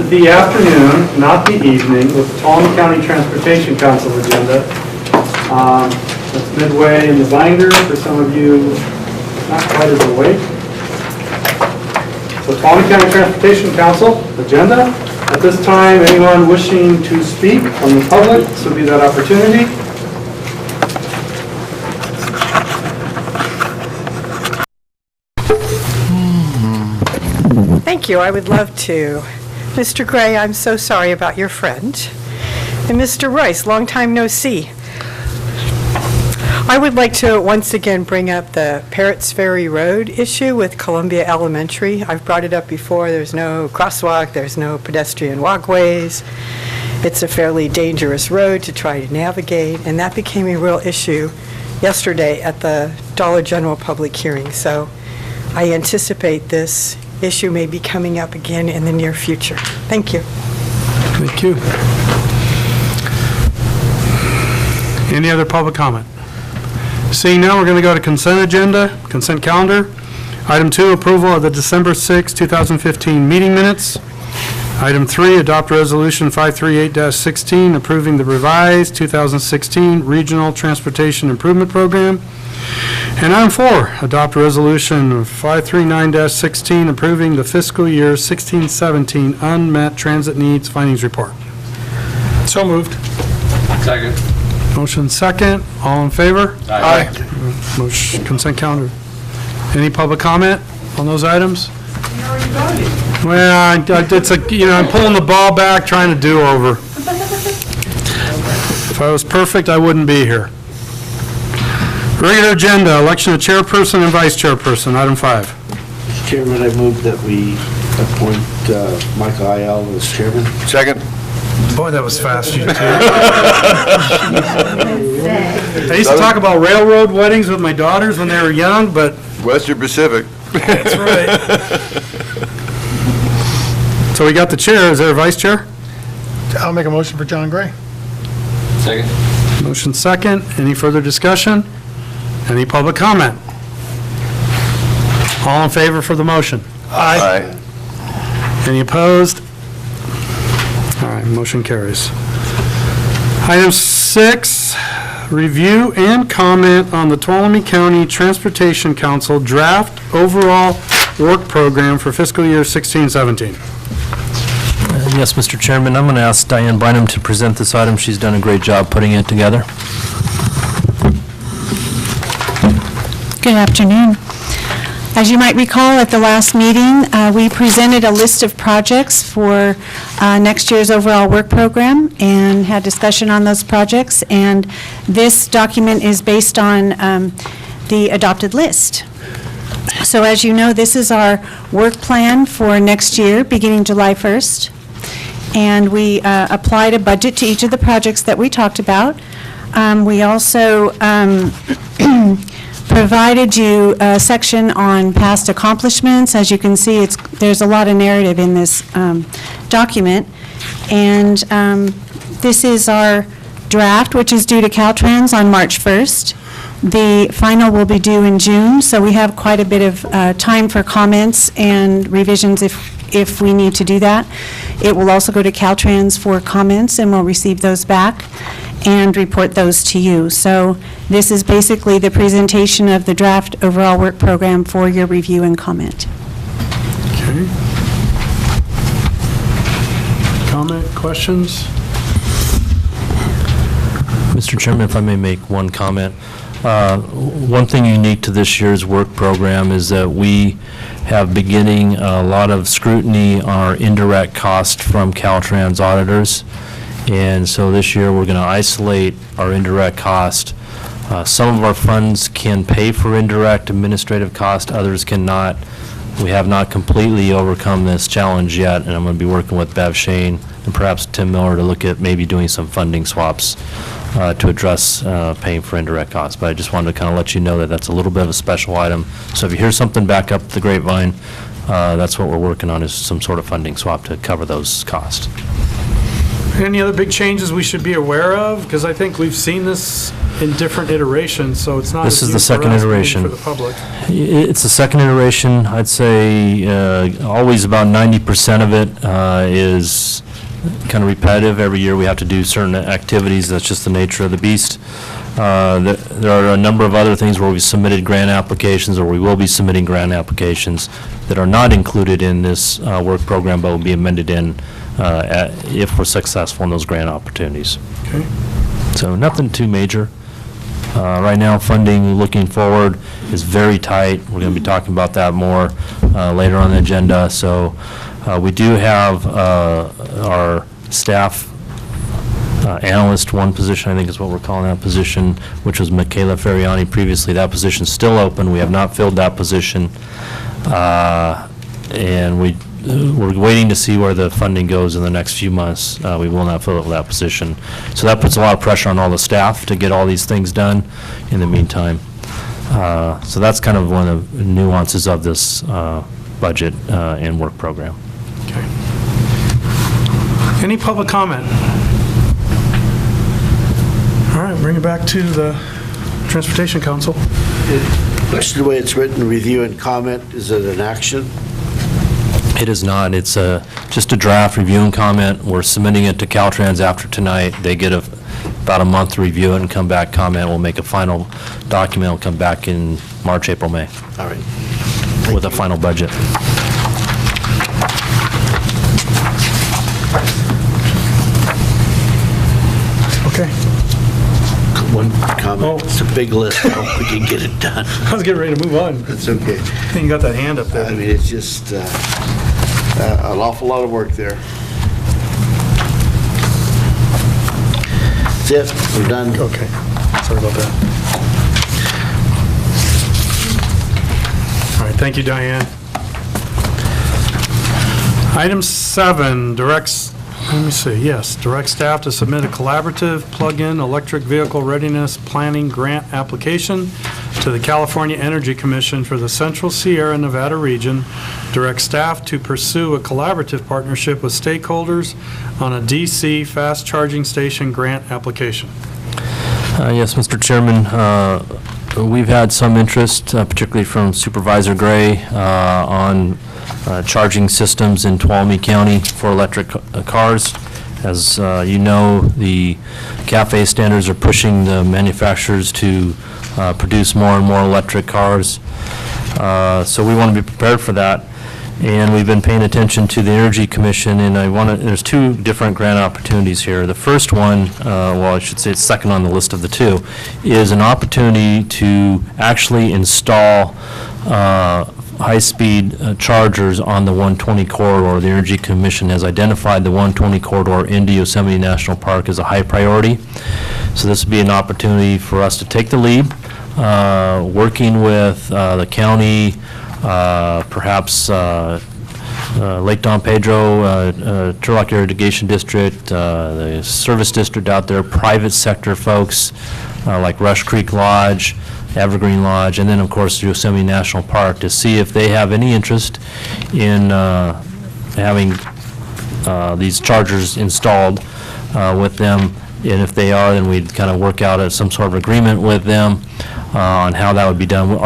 the afternoon, not the evening, with the Tuolumne County Transportation Council agenda. That's midway in the binder for some of you not quite as awake. So Tuolumne County Transportation Council agenda. At this time, anyone wishing to speak from the public, this would be that opportunity. Thank you. I would love to. Mr. Gray, I'm so sorry about your friend. And Mr. Rice, long time no see. I would like to once again bring up the Parrots Ferry Road issue with Columbia Elementary. I've brought it up before. There's no crosswalk, there's no pedestrian walkways. It's a fairly dangerous road to try to navigate, and that became a real issue yesterday at the Dollar General public hearing. So I anticipate this issue may be coming up again in the near future. Thank you. Thank you. Any other public comment? Seeing now, we're going to go to consent calendar. Item 2, approval of the December 6, 2015 meeting minutes. Item 3, adopt resolution 538-16, approving the revised 2016 Regional Transportation Improvement Program. And item 4, adopt resolution 539-16, approving the fiscal year 16-17 unmet transit needs findings report. So moved. Second. Motion second. All in favor? Aye. Motion, consent calendar. Any public comment on those items? Well, it's I'm pulling the ball back, trying to do over. If I was perfect, I wouldn't be here. Regular agenda, election of chairperson and vice chairperson, item 5. Mr. Chairman, I move that we appoint Michael Ayala as chairman. Second. Boy, that was fast, you two. I used to talk about railroad weddings with my daughters when they were young, but... Western Pacific. That's right. So we got the chair. Is there a vice chair? I'll make a motion for John Gray. Second. Motion second. Any further discussion? Any public comment? All in favor for the motion? Aye. Any opposed? All right, motion carries. Item 6, review and comment on the Tuolumne County Transportation Council draft overall work program for fiscal year 16-17. Yes, Mr. Chairman, I'm going to ask Diane Bynum to present this item. She's done a great job putting it together. Good afternoon. As you might recall, at the last meeting, we presented a list of projects for next year's overall work program and had discussion on those projects. And this document is based on the adopted list. So as you know, this is our work plan for next year, beginning July 1st. And we applied a budget to each of the projects that we talked about. We also provided you a section on past accomplishments. As you can see, there's a lot of narrative in this document. And this is our draft, which is due to Caltrans on March 1st. The final will be due in June, so we have quite a bit of time for comments and revisions if we need to do that. It will also go to Caltrans for comments, and we'll receive those back and report those to you. So this is basically the presentation of the draft overall work program for your review and comment. Okay. Comment, questions? Mr. Chairman, if I may make one comment. One thing unique to this year's work program is that we have beginning a lot of scrutiny on our indirect cost from Caltrans auditors. And so this year we're going to isolate our indirect cost. Some of our funds can pay for indirect administrative cost, others cannot. We have not completely overcome this challenge yet, and I'm going to be working with Bev Shane and perhaps Tim Miller to look at maybe doing some funding swaps to address paying for indirect costs. But I just wanted to kind of let you know that that's a little bit of a special item. So if you hear something back up the grapevine, that's what we're working on, is some sort of funding swap to cover those costs. Any other big changes we should be aware of? Because I think we've seen this in different iterations, so it's not. This as is the new for second us, maybe iteration. For the public. It's the second iteration. I'd say always about 90% of it is kind of repetitive. Every year we have to do certain activities. That's just the nature of the beast. There are a number of other things where we've submitted grant applications, or we will be submitting grant applications that are not included in this work program, but will be amended in if we're successful in those grant opportunities. Okay. So nothing too major. Right now, funding looking forward is very tight. We're going to be talking about that more later on the agenda. So we do have our staff analyst one position, I think is what we're calling that position, which was Michaela Ferriani previously. That position's still open. We have not filled that position. And we're waiting to see where the funding goes in the next few months. We will not fill that position. So that puts a lot of pressure on all the staff to get all these things done in the meantime. So that's kind of one of the nuances of this budget and work program. Okay. Any public comment? All right, bring it back to the Transportation Council. Actually, the way it's written, review and comment, is it an action? It is not. It's just a draft review and comment. We're submitting it to Caltrans after tonight. They get about a month to review it and come back, comment. We'll make a final document. It'll come back in March, April, May All right. with a final budget. Okay. One comment. Oh. It's a big list. I hope we can get it done. I was getting ready to move on. That's okay. I think you got that hand up I there. mean, it's just an awful lot of work there. That's it. We're done. Okay. Sorry about that. All right, thank you, Diane. Item 7, direct staff to submit a collaborative plug-in electric vehicle readiness planning grant application to the California Energy Commission for the Central Sierra Nevada region. Direct staff to pursue a collaborative partnership with stakeholders on a DC fast charging station grant application. Yes, Mr. Chairman, we've had some interest, particularly from Supervisor Gray, on charging systems in Tuolumne County for electric cars. As you know, the CAFE standards are pushing the manufacturers to produce more and more electric cars. So we want to be prepared for that. And we've been paying attention to the Energy Commission, and there's two different grant opportunities here. The first one, well, I should say it's second on the list of the two, is an opportunity to actually install high-speed chargers on the 120 corridor. The Energy Commission has identified the 120 corridor into Yosemite National Park as a high priority. So this would be an opportunity for us to take the lead, working with the county, perhaps Lake Don Pedro, Turlock Irrigation District, the service district out there, private sector folks like Rush Creek Lodge, Evergreen Lodge, and then, of course, Yosemite National Park, to see if they have any interest in having these chargers installed with them. And if they are, then we'd kind of work out some sort of agreement with them on how that would be done.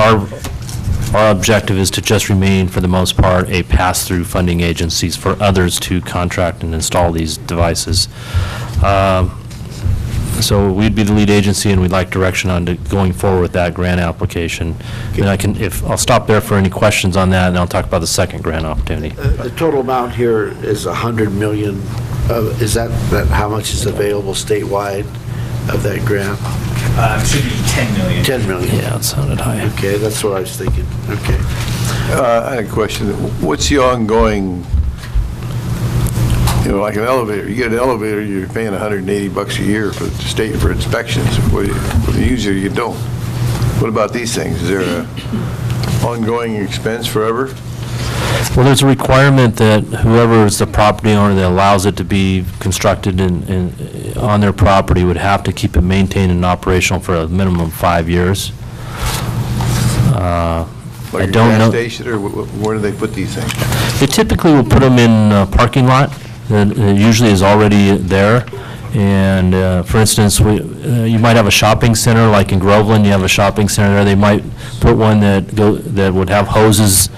Our objective is to just remain, for the most part, a pass-through funding agencies for others to contract and install these devices. So we'd be the lead agency, and we'd like direction on going forward with that grant application. And I'll stop there for any questions on that, and I'll talk about the second grant opportunity. The total amount here is $100 million. Is that how much is available statewide of that grant? Should be 10 million. 10 million. Yeah, it sounded high. Okay, that's what I was thinking. Okay. I had a question. What's the ongoing, like an elevator? You get an elevator, you're paying $180 a year for the state for inspections. Usually you don't. What about these things? Is there a ongoing expense forever? Well, there's a requirement that whoever is the property owner that allows it to be constructed on their property would have to keep it maintained and operational for a minimum of 5 years. Like I don't know. a gas station, or where do they put these things? They typically will put them in a parking lot, that usually is already there. And for instance, you might have a shopping center, like in Groveland, you have a shopping center there. They might put one that would have hoses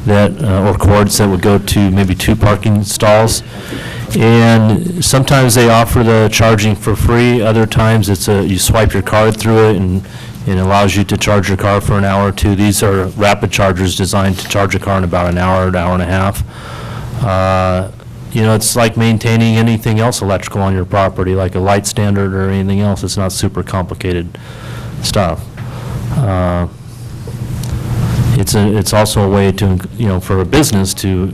or cords that would go to maybe 2 parking stalls. And sometimes they offer the charging for free. Other times you swipe your card through it and it allows you to charge your car for an hour or 2. These are rapid chargers designed to charge a car in about an hour and a half. It's like maintaining anything else electrical on your property, like a light standard or anything else. It's not super complicated stuff. It's also a way to, for a business to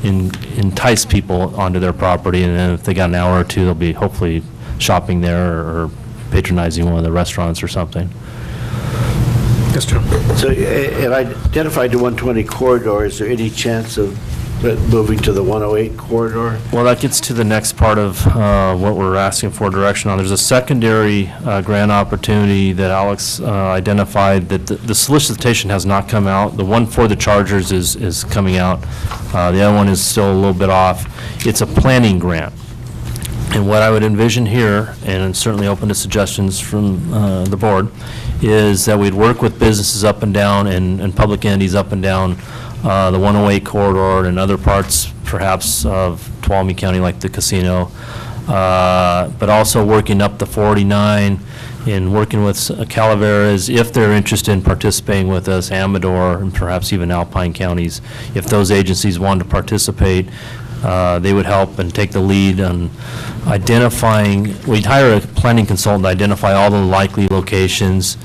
entice people onto their property, and then if they got an hour or 2, they'll be hopefully shopping there or patronizing one of the restaurants or something. Yes, Jim. So it identified the 120 corridor. Is there any chance of moving to the 108 corridor? Well, that gets to the next part of what we're asking for direction on. There's a secondary grant opportunity that Alex identified that the solicitation has not come out. The one for the chargers is coming out. The other one is still a little bit off. It's a planning grant. And what I would envision here, and I'm certainly open to suggestions from the board, is that we'd work with businesses up and down and public entities up and down the 108 corridor and other parts perhaps of Tuolumne County like the casino, but also working up the 49 and working with Calaveras if they're interested in participating with us, Amador, and perhaps even Alpine counties. If those agencies wanted to participate, they would help and take the lead on identifying. We'd hire a planning consultant to identify all the likely locations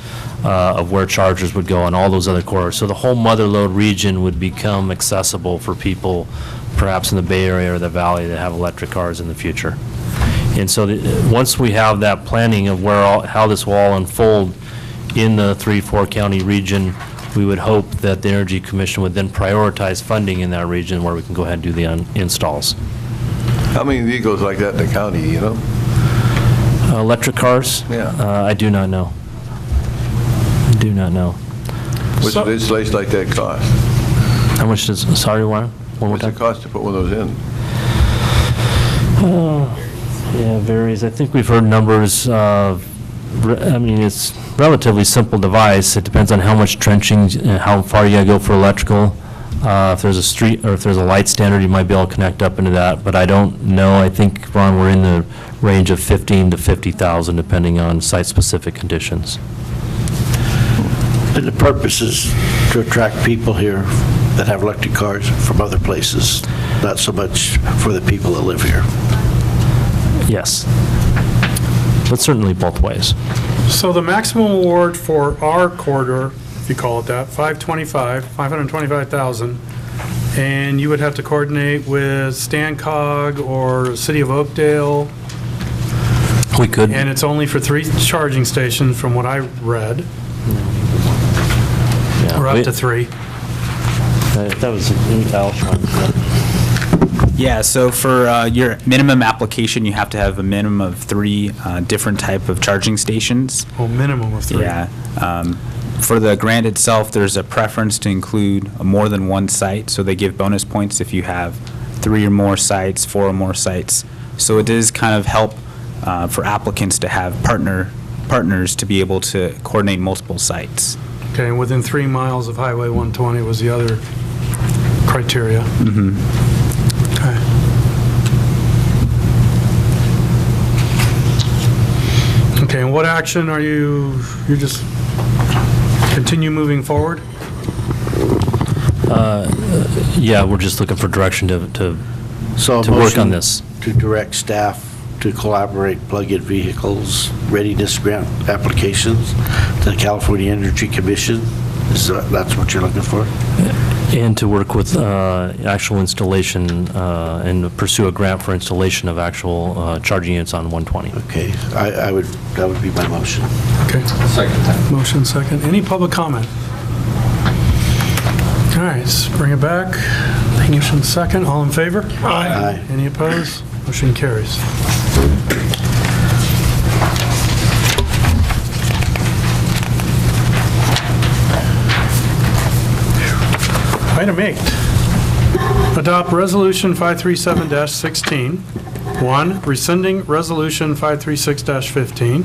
of where chargers would go on all those other corridors. So the whole mother lode region would become accessible for people perhaps in the Bay Area or the Valley that have electric cars in the future. And so once we have that planning of how this will all unfold in the 3-4 county region, we would hope that the Energy Commission would then prioritize funding in that region where we can go ahead and do the installs. How many vehicles like that in the county, Electric cars? Yeah. I do not know. Do not know. What's an installation like that cost? How much does, sorry, Warren? One more What's it time? cost to put one of those in? Yeah, it varies. I think we've heard numbers it's relatively simple device. It depends on how much trenching and how far you gotta go for electrical. If there's a street or if there's a light standard, you might be able to connect up into that, but I don't know. I think, Ron, we're in the range of 15 to 50,000 depending on site-specific conditions. And the purpose is to attract people here that have electric cars from other places, not so much for the people that live here. Yes. But certainly both ways. So the maximum award for our corridor, if you call it that, 525,000, and you would have to coordinate with Stancog or City of Oakdale, We could. and it's only for 3 charging stations from what I read, Yeah, or up to 3. That was Alice. Yeah, so for your minimum application, you have to have a minimum of 3 different type of charging stations. Oh, minimum of 3. Yeah. For the grant itself, there's a preference to include more than one site, so they give bonus points if you have 3 or more sites, 4 or more sites. So it does kind of help for applicants to have partners to be able to coordinate multiple sites. Okay, and within 3 miles of Highway 120 was the other criteria. Mm-hmm. Okay. Okay, and what action are you're just continue moving forward? Yeah, we're just looking for direction to So a work on motion this. to direct staff to collaborate plug-in vehicles, readiness grant applications to the California Energy Commission. That's what you're looking for? And to work with actual installation and pursue a grant for installation of actual charging units on 120. Okay, that would be my motion. Okay. Second. Motion second. Any public comment? All right, let's bring it back. Motion second. All in favor? Aye. Any opposed? Motion carries. Item 8. Adopt Resolution 537-16. 1, rescinding Resolution 536-15.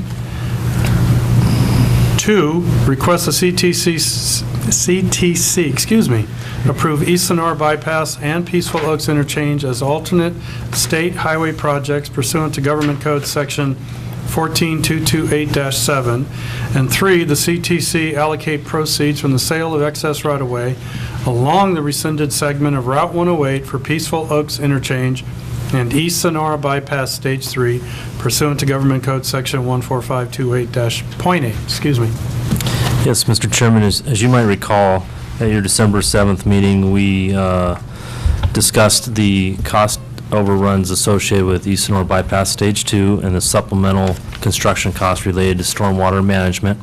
2, request the CTC, approve East Sonora Bypass and Peaceful Oaks Interchange as alternate state highway projects pursuant to Government Code Section 14228-7. And 3, the CTC allocate proceeds from the sale of excess right-of-way along the rescinded segment of Route 108 for Peaceful Oaks Interchange and East Sonora Bypass Stage 3 pursuant to Government Code Section 14528-.8. Excuse me. Yes, Mr. Chairman, as you might recall, at your December 7th meeting, we discussed the cost overruns associated with East Sonora Bypass Stage 2 and the supplemental construction costs related to stormwater management.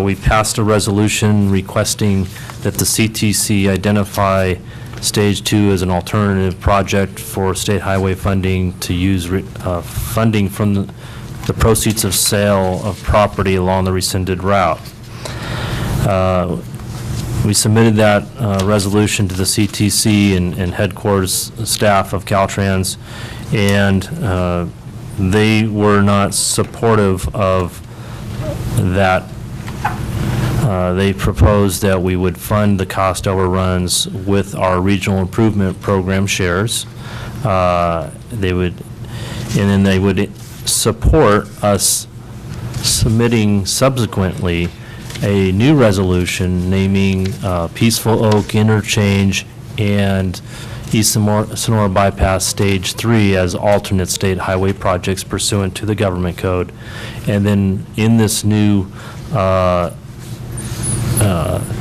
We passed a resolution requesting that the CTC identify Stage 2 as an alternative project for state highway funding to use funding from the proceeds of sale of property along the rescinded route. We submitted that resolution to the CTC and headquarters staff of Caltrans, and they were not supportive of that. They proposed that we would fund the cost overruns with our regional improvement program shares. They would support us submitting subsequently a new resolution naming Peaceful Oak Interchange and East Sonora Bypass Stage 3 as alternate state highway projects pursuant to the Government Code. And then in this new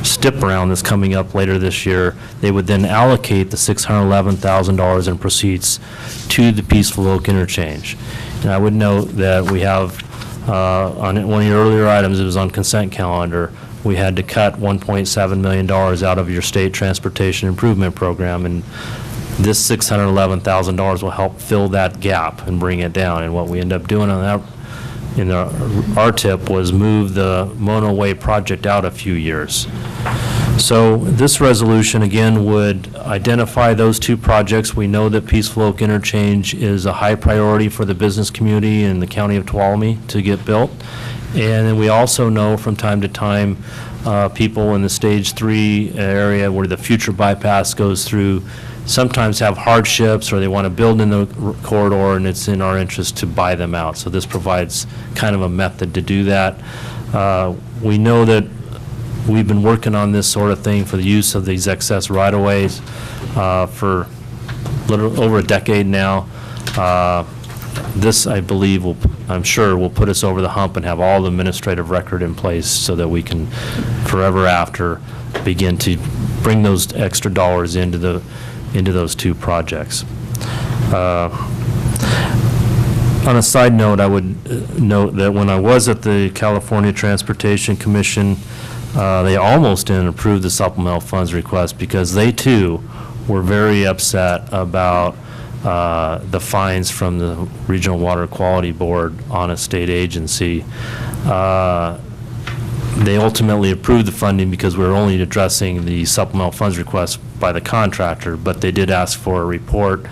STIP round that's coming up later this year, they would then allocate the $611,000 in proceeds to the Peaceful Oak Interchange. And I would note that we have, on one of your earlier items, it was on consent calendar, we had to cut $1.7 million out of your state transportation improvement program, and this $611,000 will help fill that gap and bring it down. And what we end up doing on that in our RTIP was move the Mono Way project out a few years. So this resolution, again, would identify those two projects. We know that Peaceful Oak Interchange is a high priority for the business community in the county of Tuolumne to get built. And then we also know from time to time, people in the Stage 3 area where the future bypass goes through sometimes have hardships, or they want to build in the corridor, and it's in our interest to buy them out. So this provides kind of a method to do that. We know that we've been working on this sort of thing for the use of these excess right-of-ways for a little over a decade now. This, I believe, I'm sure, will put us over the hump and have all the administrative record in place so that we can forever after begin to bring those extra dollars into those two projects. On a side note, I would note that when I was at the California Transportation Commission, they almost didn't approve the supplemental funds request because they too were very upset about the fines from the Regional Water Quality Board on a state agency. They ultimately approved the funding because we were only addressing the supplemental funds request by the contractor, but they did ask for a report,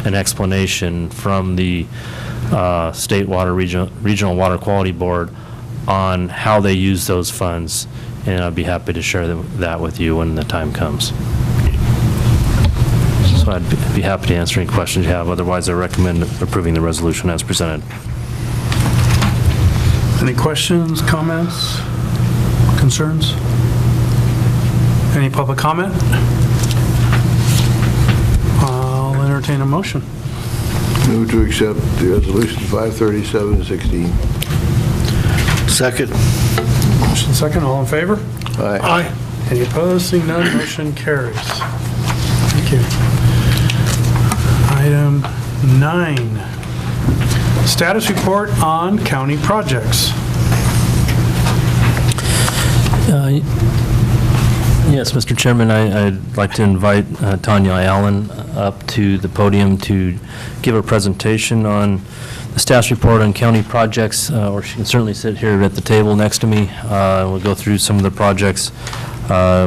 an explanation from the State Water Regional Water Quality Board on how they use those funds, and I'd be happy to share that with you when the time comes. So I'd be happy to answer any questions you have. Otherwise, I recommend approving the resolution as presented. Any questions, comments, concerns? Any public comment? I'll entertain a motion. Move to accept the resolution 537-16. Second. Motion second, all in favor? Aye. Aye. Any opposed? Seeing none, motion carries. Thank you. Item 9, status report on county projects. Yes, Mr. Chairman, I'd like to invite Tanya Allen up to the podium to give a presentation on the status report on county projects, or she can certainly sit here at the table next to me. We'll go through some of the projects.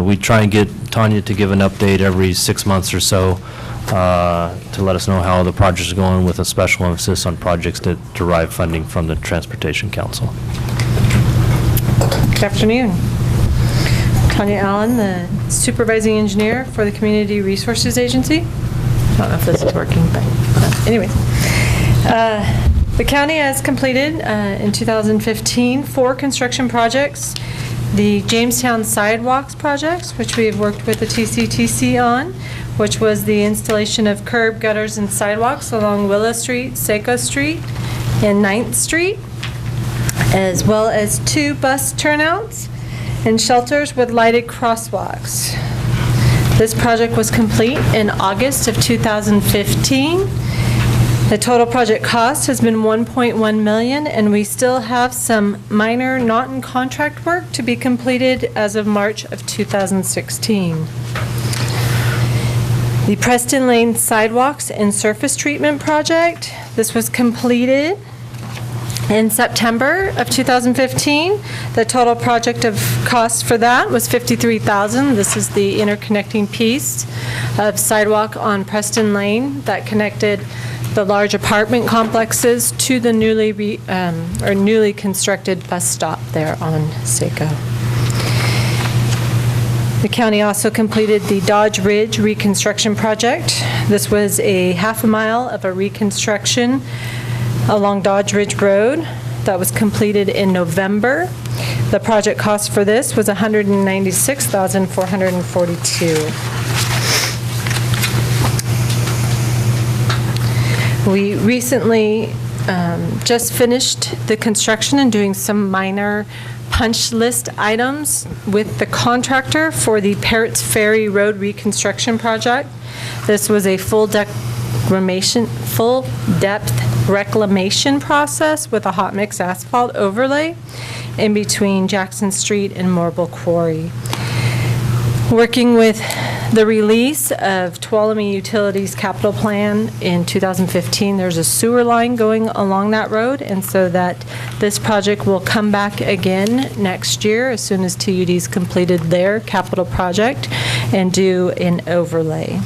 We try and get Tanya to give an update every 6 months or so to let us know how the project is going, with a special emphasis on projects that derive funding from the Transportation Council. Good afternoon. Tanya Allen, the supervising engineer for the Community Resources Agency. I don't know if this is working, but anyways. The county has completed in 2015 4 construction projects. The Jamestown Sidewalks projects, which we have worked with the TCTC on, which was the installation of curb, gutters, and sidewalks along Willow Street, Seco Street, and 9th Street, as well as 2 bus turnouts and shelters with lighted crosswalks. This project was complete in August of 2015. The total project cost has been $1.1 million, and we still have some minor not-in-contract work to be completed as of March of 2016. The Preston Lane Sidewalks and Surface Treatment Project, this was completed in September of 2015. The total project of cost for that was $53,000. This is the interconnecting piece of sidewalk on Preston Lane that connected the large apartment complexes to the newly constructed bus stop there on Seco. The county also completed the Dodge Ridge reconstruction project. This was a half a mile of a reconstruction along Dodge Ridge Road that was completed in November. The project cost for this was $196,442. We recently just finished the construction and doing some minor punch list items with the contractor for the Parrots Ferry Road reconstruction project. This was a full depth reclamation process with a hot mix asphalt overlay in between Jackson Street and Marble Quarry. Working with the release of Tuolumne Utilities capital plan in 2015, there's a sewer line going along that road, and so that this project will come back again next year as soon as TUD's completed their capital project and do an overlay.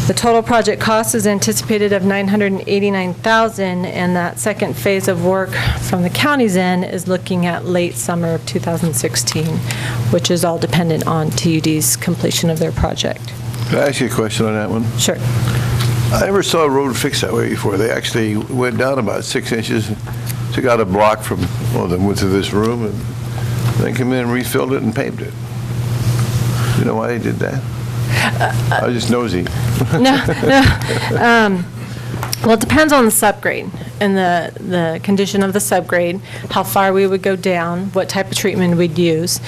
The total project cost is anticipated of $989,000, and that second phase of work from the county's end is looking at late summer of 2016, which is all dependent on TUD's completion of their project. Can I ask you a question on that one? Sure. I never saw a road fixed that way before. They actually went down about 6 inches, took out a block from the width of this room, and then came in and refilled it and paved it. You know why they did that? I was just nosy. No. Well, it depends on the subgrade and the condition of the subgrade, how far we would go down, what type of treatment we'd use.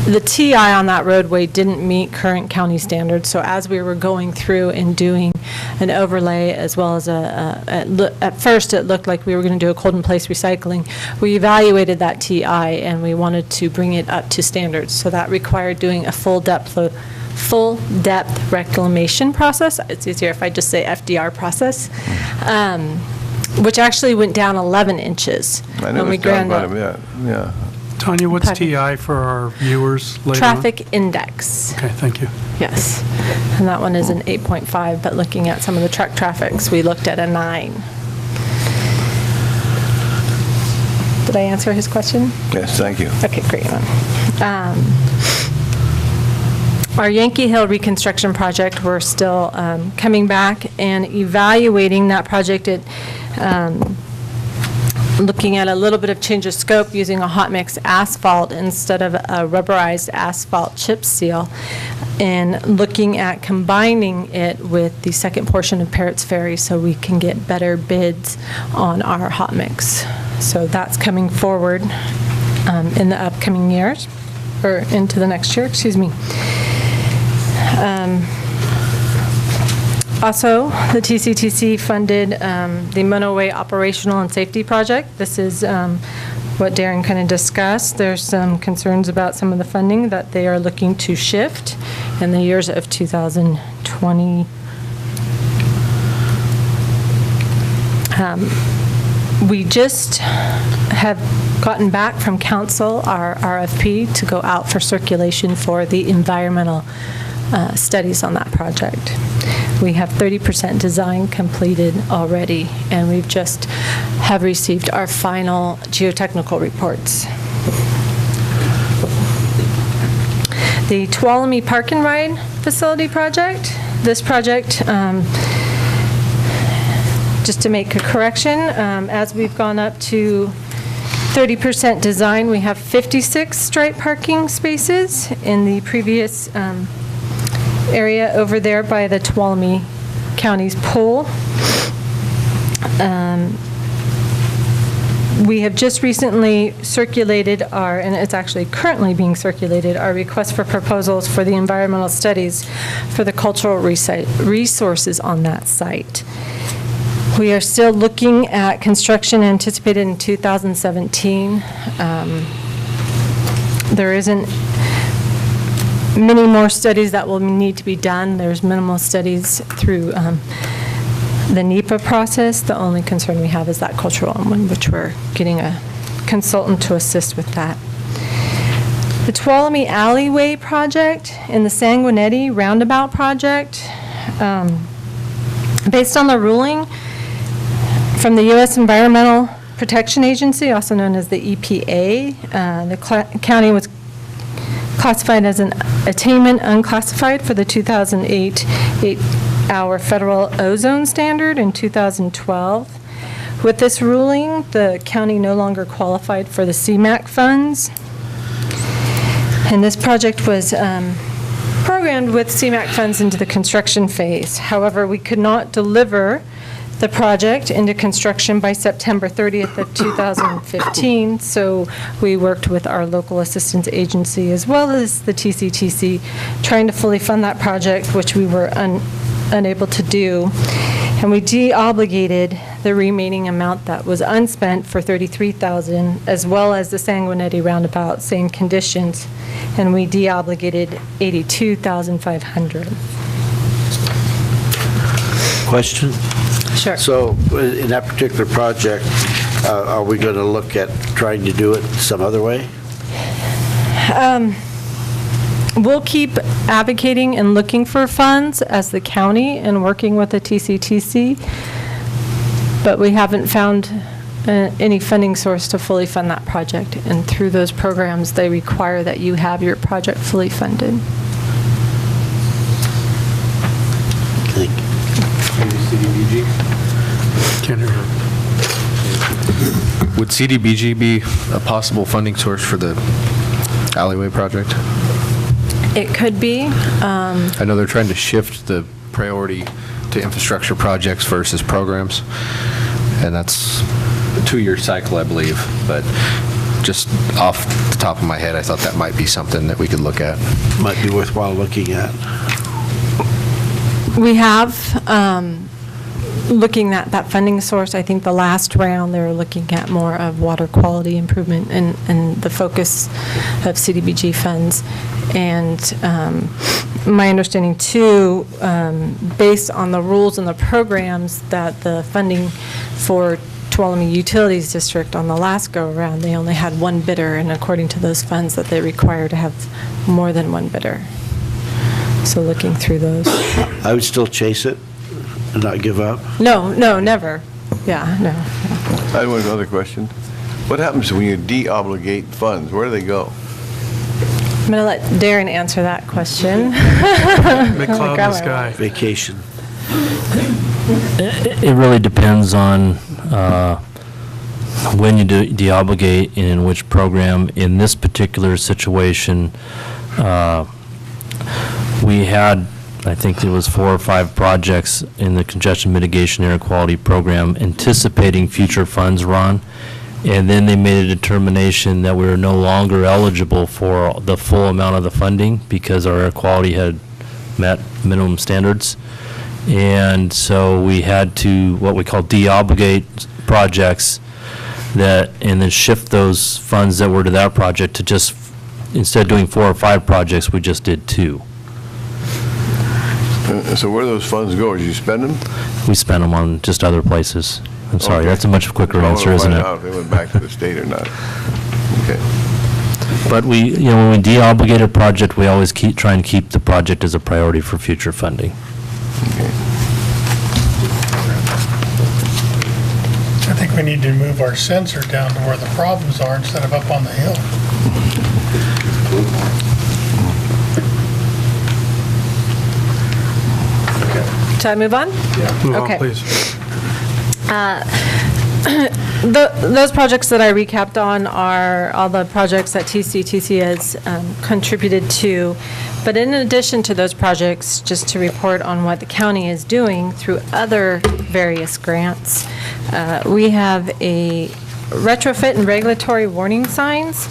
The TI on that roadway didn't meet current county standards, so as we were going through and doing an overlay, as well as at first it looked like we were going to do a cold-in-place recycling. We evaluated that TI, and we wanted to bring it up to standards, so that required doing a full-depth reclamation process. It's easier if I just say FDR process, which actually went down 11 inches. I know it's down by yeah. Tanya, what's TI for our viewers later on? Traffic index. Okay, thank you. Yes. And that one is an 8.5, but looking at some of the truck traffics, we looked at a 9. Did I answer his question? Yes, thank you. Okay, great. Our Yankee Hill reconstruction project, we're still coming back and evaluating that project at looking at a little bit of change of scope using a hot mix asphalt instead of a rubberized asphalt chip seal, and looking at combining it with the second portion of Parrots Ferry so we can get better bids on our hot mix. So that's coming forward in the upcoming years, or into the next year, excuse me. Also, the TCTC funded the Motorway Operational and Safety Project. This is what Darren kind of discussed. There's some concerns about some of the funding that they are looking to shift in the years of 2020. We just have gotten back from council our RFP to go out for circulation for the environmental studies on that project. We have 30% design completed already, and we've just have received our final geotechnical reports. The Tuolumne Park and Ride Facility project. This project, just to make a correction, as we've gone up to 30% design, we have 56 striped parking spaces in the previous area over there by the Tuolumne County's pool. We have just recently circulated our, and it's actually currently being circulated, our request for proposals for the environmental studies for the cultural resources on that site. We are still looking at construction anticipated in 2017. There isn't many more studies that will need to be done. There's minimal studies through the NEPA process. The only concern we have is that cultural one, which we're getting a consultant to assist with that. The Tuolumne Alleyway project and the Sanguinetti Roundabout project, based on the ruling from the U.S. Environmental Protection Agency, also known as the EPA, the county was classified as an attainment unclassified for the 2008 8-hour federal ozone standard in 2012. With this ruling, the county no longer qualified for the CMAQ funds. And this project was programmed with CMAQ funds into the construction phase. However, we could not deliver the project into construction by September 30th of 2015, so we worked with our local assistance agency as well as the TCTC trying to fully fund that project, which we were unable to do. And we de-obligated the remaining amount that was unspent for $33,000, as well as the Sanguinetti Roundabout, same conditions, and we de-obligated $82,500. Question? Sure. So in that particular project, are we going to look at trying to do it some other way? We'll keep advocating and looking for funds as the county and working with the TCTC, but we haven't found any funding source to fully fund that project. And through those programs, they require that you have your project fully funded. Thank you. Can't hear you. Would CDBG be a possible funding source for the alleyway project? It could be. I know they're trying to shift the priority to infrastructure projects versus programs, and that's a 2-year cycle, I believe, but just off the top of my head, I thought that might be something that we could look at. Might be worthwhile looking at. We have looking at that funding source. I think the last round they were looking at more of water quality improvement and the focus of CDBG funds. And my understanding too, based on the rules and the programs, that the funding for Tuolumne Utilities District on the last go-around, they only had one bidder, and according to those funds that they require to have more than one bidder. So looking through those. I would still chase it and not give up. No, never. Yeah, no. I have one other question. What happens when you de-obligate funds? Where do they go? I'm going to let Darren answer that question. Big cloud in the sky. Vacation. It really depends on when you de-obligate and in which program. In this particular situation, we had, I think it was 4 or 5 projects in the congestion mitigation air quality program anticipating future funds, Ron, and then they made a determination that we were no longer eligible for the full amount of the funding because our air quality had met minimum standards. And so we had to, what we call de-obligate projects that, and then shift those funds that were to that project to just, instead of doing 4 or 5 projects, we just did 2. So where do those funds go? Did you spend them? We spent them on just other places. I'm sorry, Okay. that's a much quicker I wanna answer, isn't find it? out if they went back to the state or not. Okay. But when we de-obligate a project, we always try and keep the project as a priority for future funding. I think we need to move our sensor down to where the problems are instead of up on the hill. Shall I move on? Move on, Okay. please. Those projects that I recapped on are all the projects that TCTC has contributed to. But in addition to those projects, just to report on what the county is doing through other various grants, we have a retrofit and regulatory warning signs.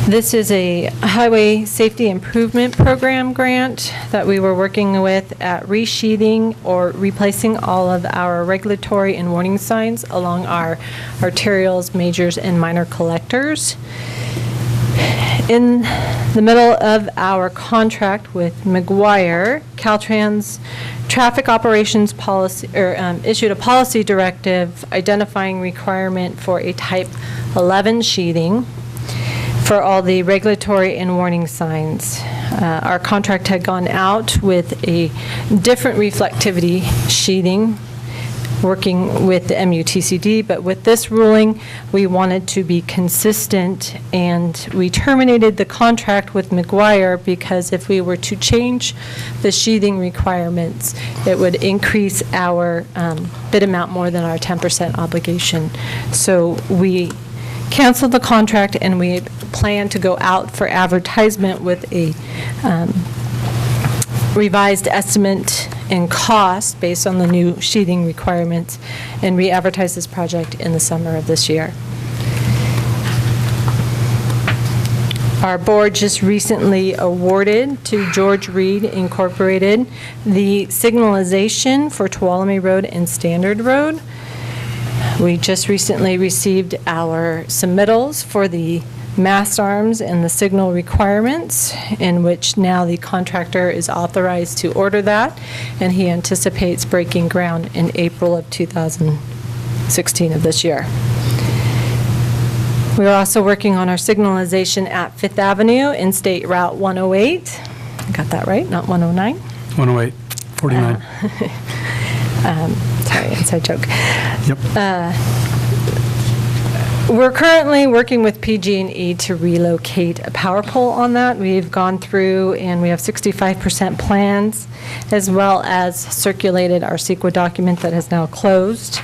This is a Highway Safety Improvement Program grant that we were working with at resheathing or replacing all of our regulatory and warning signs along our arterials, majors, and minor collectors. In the middle of our contract with McGuire, Caltrans Traffic Operations Policy, issued a policy directive identifying requirement for a Type 11 sheathing for all the regulatory and warning signs. Our contract had gone out with a different reflectivity sheathing, working with the MUTCD, but with this ruling, we wanted to be consistent, and we terminated the contract with McGuire because if we were to change the sheathing requirements, it would increase our bid amount more than our 10% obligation. So we canceled the contract, and we plan to go out for advertisement with a revised estimate in cost based on the new sheathing requirements, and re-advertise this project in the summer of this year. Our board just recently awarded to George Reed Incorporated the signalization for Tuolumne Road and Standard Road. We just recently received our submittals for the mast arms and the signal requirements, in which now the contractor is authorized to order that, and he anticipates breaking ground in April of 2016 of this year. We are also working on our signalization at Fifth Avenue in State Route 108. I got that right, not 109? 108, 49. Sorry, inside joke. Yep. We're currently working with PG&E to relocate a power pole on that. We've gone through and we have 65% plans, as well as circulated our CEQA document that has now closed.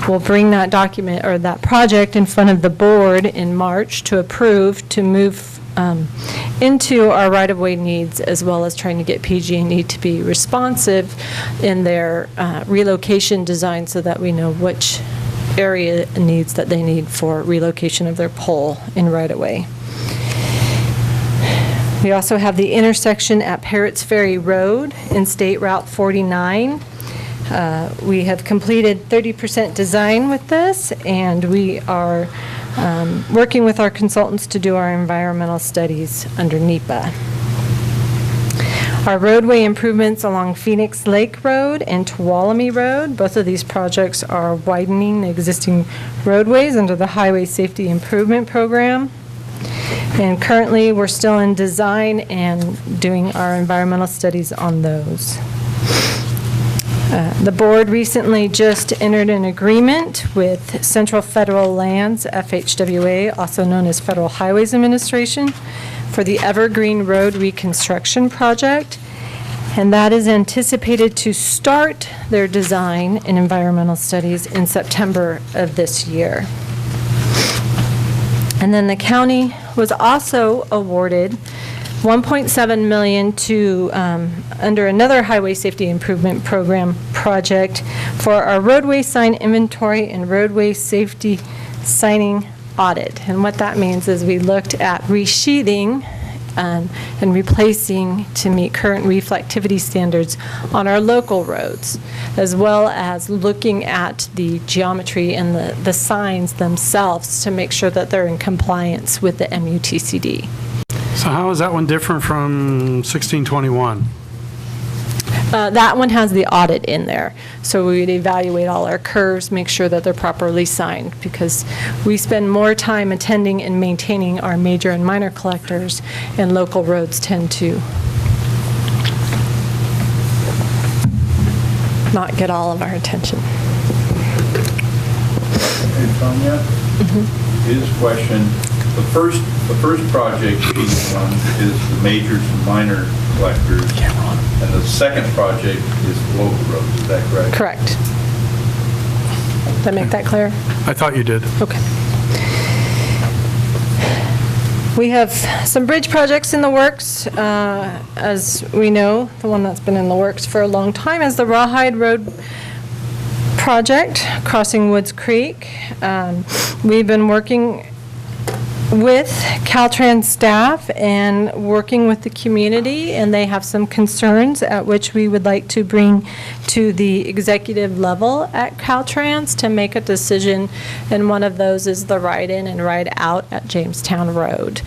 We'll bring that document or that project in front of the board in March to approve to move into our right-of-way needs, as well as trying to get PG&E to be responsive in their relocation design so that we know which area needs that they need for relocation of their pole in right-of-way. We also have the intersection at Parrots Ferry Road in State Route 49. We have completed 30% design with this, and we are working with our consultants to do our environmental studies under NEPA. Our roadway improvements along Phoenix Lake Road and Tuolumne Road, both of these projects are widening the existing roadways under the Highway Safety Improvement Program. And currently, we're still in design and doing our environmental studies on those. The board recently just entered an agreement with Central Federal Lands, FHWA, also known as Federal Highways Administration, for the Evergreen Road Reconstruction Project, and that is anticipated to start their design and environmental studies in September of this year. And then the county was also awarded $1.7 million to, under another Highway Safety Improvement Program project for our roadway sign inventory and roadway safety signing audit. And what that means is we looked at resheathing and replacing to meet current reflectivity standards on our local roads, as well as looking at the geometry and the signs themselves to make sure that they're in compliance with the MUTCD. So how is that one different from 1621? That one has the audit in there. So we would evaluate all our curves, make sure that they're properly signed, because we spend more time attending and maintaining our major and minor collectors, and local roads tend to not get all of our attention. And Tanya, his question, the first project is the majors and minor collectors. And the second project is the local roads, is that correct? Correct. Did I make that clear? I thought you did. Okay. We have some bridge projects in the works. As we know, the one that's been in the works for a long time is the Rawhide Road project, crossing Woods Creek. We've been working with Caltrans staff and working with the community, and they have some concerns at which we would like to bring to the executive level at Caltrans to make a decision, and one of those is the ride-in and ride-out at Jamestown Road.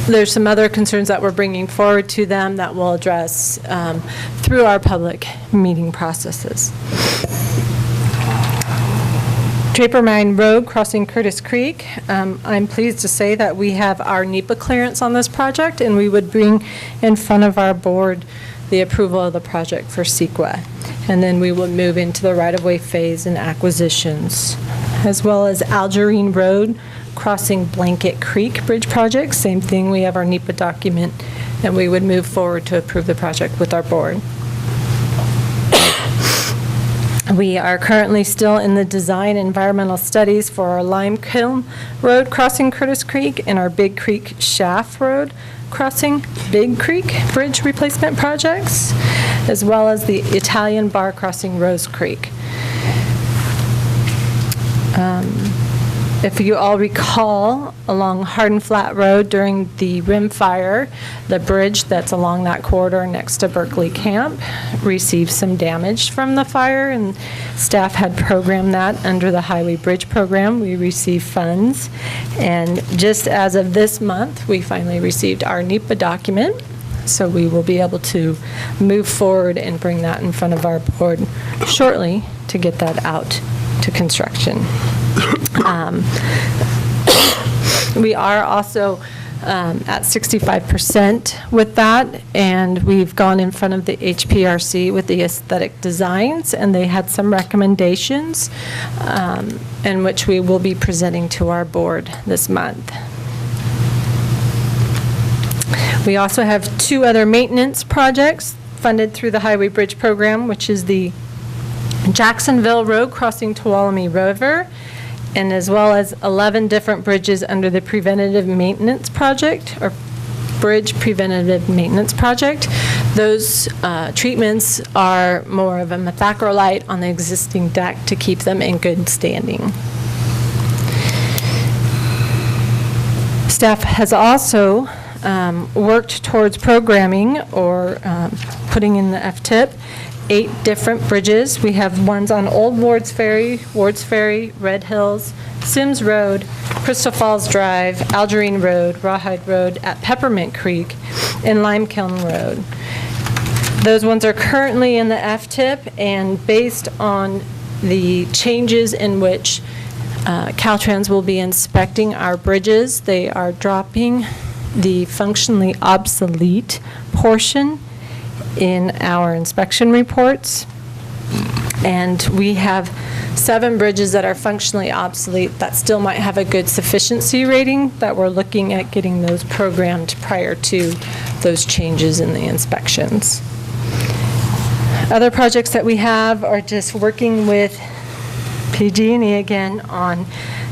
There's some other concerns that we're bringing forward to them that we'll address through our public meeting processes. Draper Mine Road crossing Curtis Creek. I'm pleased to say that we have our NEPA clearance on this project, and we would bring in front of our board the approval of the project for CEQA. And then we will move into the right-of-way phase and acquisitions, as well as Algerine Road crossing Blanket Creek Bridge project. Same thing, we have our NEPA document, and we would move forward to approve the project with our board. We are currently still in the design environmental studies for our Lime Kiln Road crossing Curtis Creek and our Big Creek Shaft Road crossing Big Creek Bridge replacement projects, as well as the Italian Bar crossing Rose Creek. If you all recall, along Hardin Flat Road during the rim fire, the bridge that's along that corridor next to Berkeley Camp received some damage from the fire, and staff had programmed that under the Highway Bridge Program. We received funds, and just as of this month, we finally received our NEPA document, so we will be able to move forward and bring that in front of our board shortly to get that out to construction. We are also at 65% with that, and we've gone in front of the HPRC with the aesthetic designs, and they had some recommendations in which we will be presenting to our board this month. We also have two other maintenance projects funded through the Highway Bridge Program, which is the Jacksonville Road crossing Tuolumne River, and as well as 11 different bridges under the preventative maintenance project, or bridge preventative maintenance project. Those treatments are more of a methacrylate on the existing deck to keep them in good standing. Staff has also worked towards programming or putting in the FTIP 8 different bridges. We have ones on Old Wards Ferry, Red Hills, Sims Road, Crystal Falls Drive, Algerine Road, Rawhide Road, at Peppermint Creek, and Lime Kiln Road. Those ones are currently in the FTIP, and based on the changes in which Caltrans will be inspecting our bridges, they are dropping the functionally obsolete portion in our inspection reports. And we have 7 bridges that are functionally obsolete that still might have a good sufficiency rating that we're looking at getting those programmed prior to those changes in the inspections. Other projects that we have are just working with PG&E again on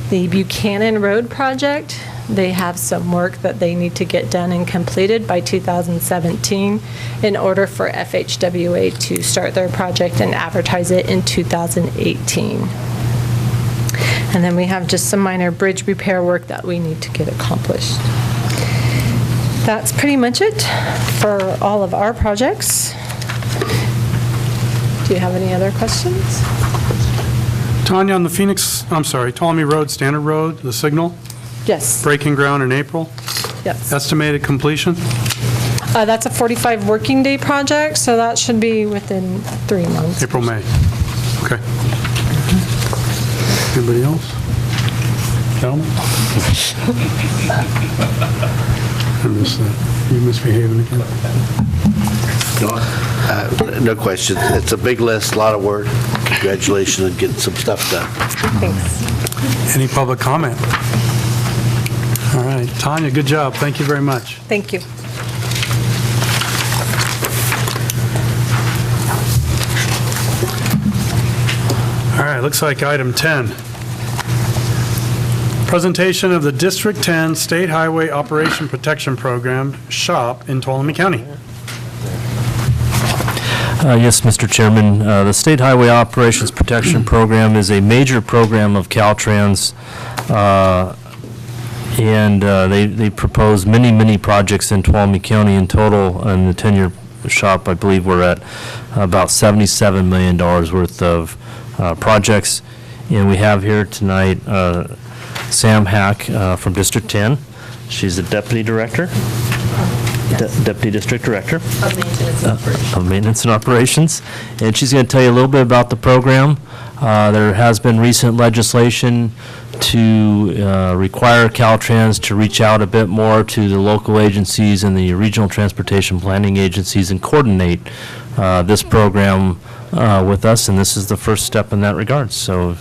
the Buchanan Road project. They have some work that they need to get done and completed by 2017 in order for FHWA to start their project and advertise it in 2018. And then we have just some minor bridge repair work that we need to get accomplished. That's pretty much it for all of our projects. Do you have any other questions? Tanya, on the Tuolumne Road, Standard Road, the signal, Yes. breaking ground in April, Yes. estimated completion? That's a 45 working day project, so that should be within 3 months. April, May. Okay. Anybody else? Gentlemen? I missed that. You misbehaving again? No question. It's a big list, a lot of work. Congratulations on getting some stuff done. Thanks. Any public comment? All right, Tanya, good job. Thank you very much. Thank you. All right, looks like item 10. Presentation of the District 10 State Highway Operation Protection Program, SHOP, in Tuolumne County. Yes, Mr. Chairman. The State Highway Operations Protection Program is a major program of Caltrans, and they propose many projects in Tuolumne County. In total, in the 10-year SHOP, I believe we're at about $77 million worth of projects. And we have here tonight Sam Hack from District 10. She's the Deputy Director. Deputy District Director of Maintenance and Operations. And she's going to tell you a little bit about the program. There has been recent legislation to require Caltrans to reach out a bit more to the local agencies and the regional transportation planning agencies and coordinate this program with us, and this is the first step in that regard. So,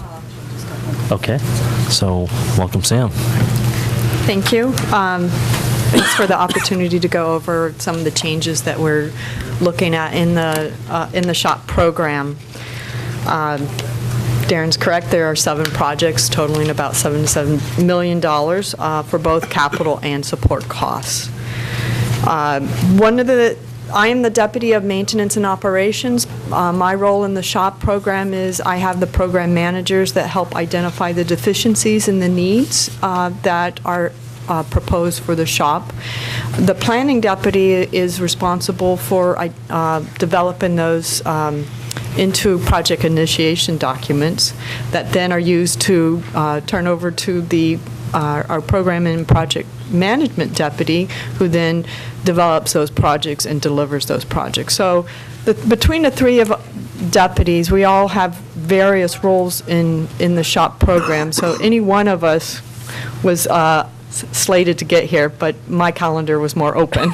okay. So, welcome, Sam. Thank you. Thanks for the opportunity to go over some of the changes that we're looking at in the SHOP program. Darren's correct. There are 7 projects totaling about $77 million for both capital and support costs. I am the Deputy of Maintenance and Operations. My role in the SHOP program is I have the program managers that help identify the deficiencies and the needs that are proposed for the SHOP. The planning deputy is responsible for developing those into project initiation documents that then are used to turn over to our program and project management deputy, who then develops those projects and delivers those projects. So between the 3 of deputies, we all have various roles in the SHOP program. So any one of us was slated to get here, but my calendar was more open.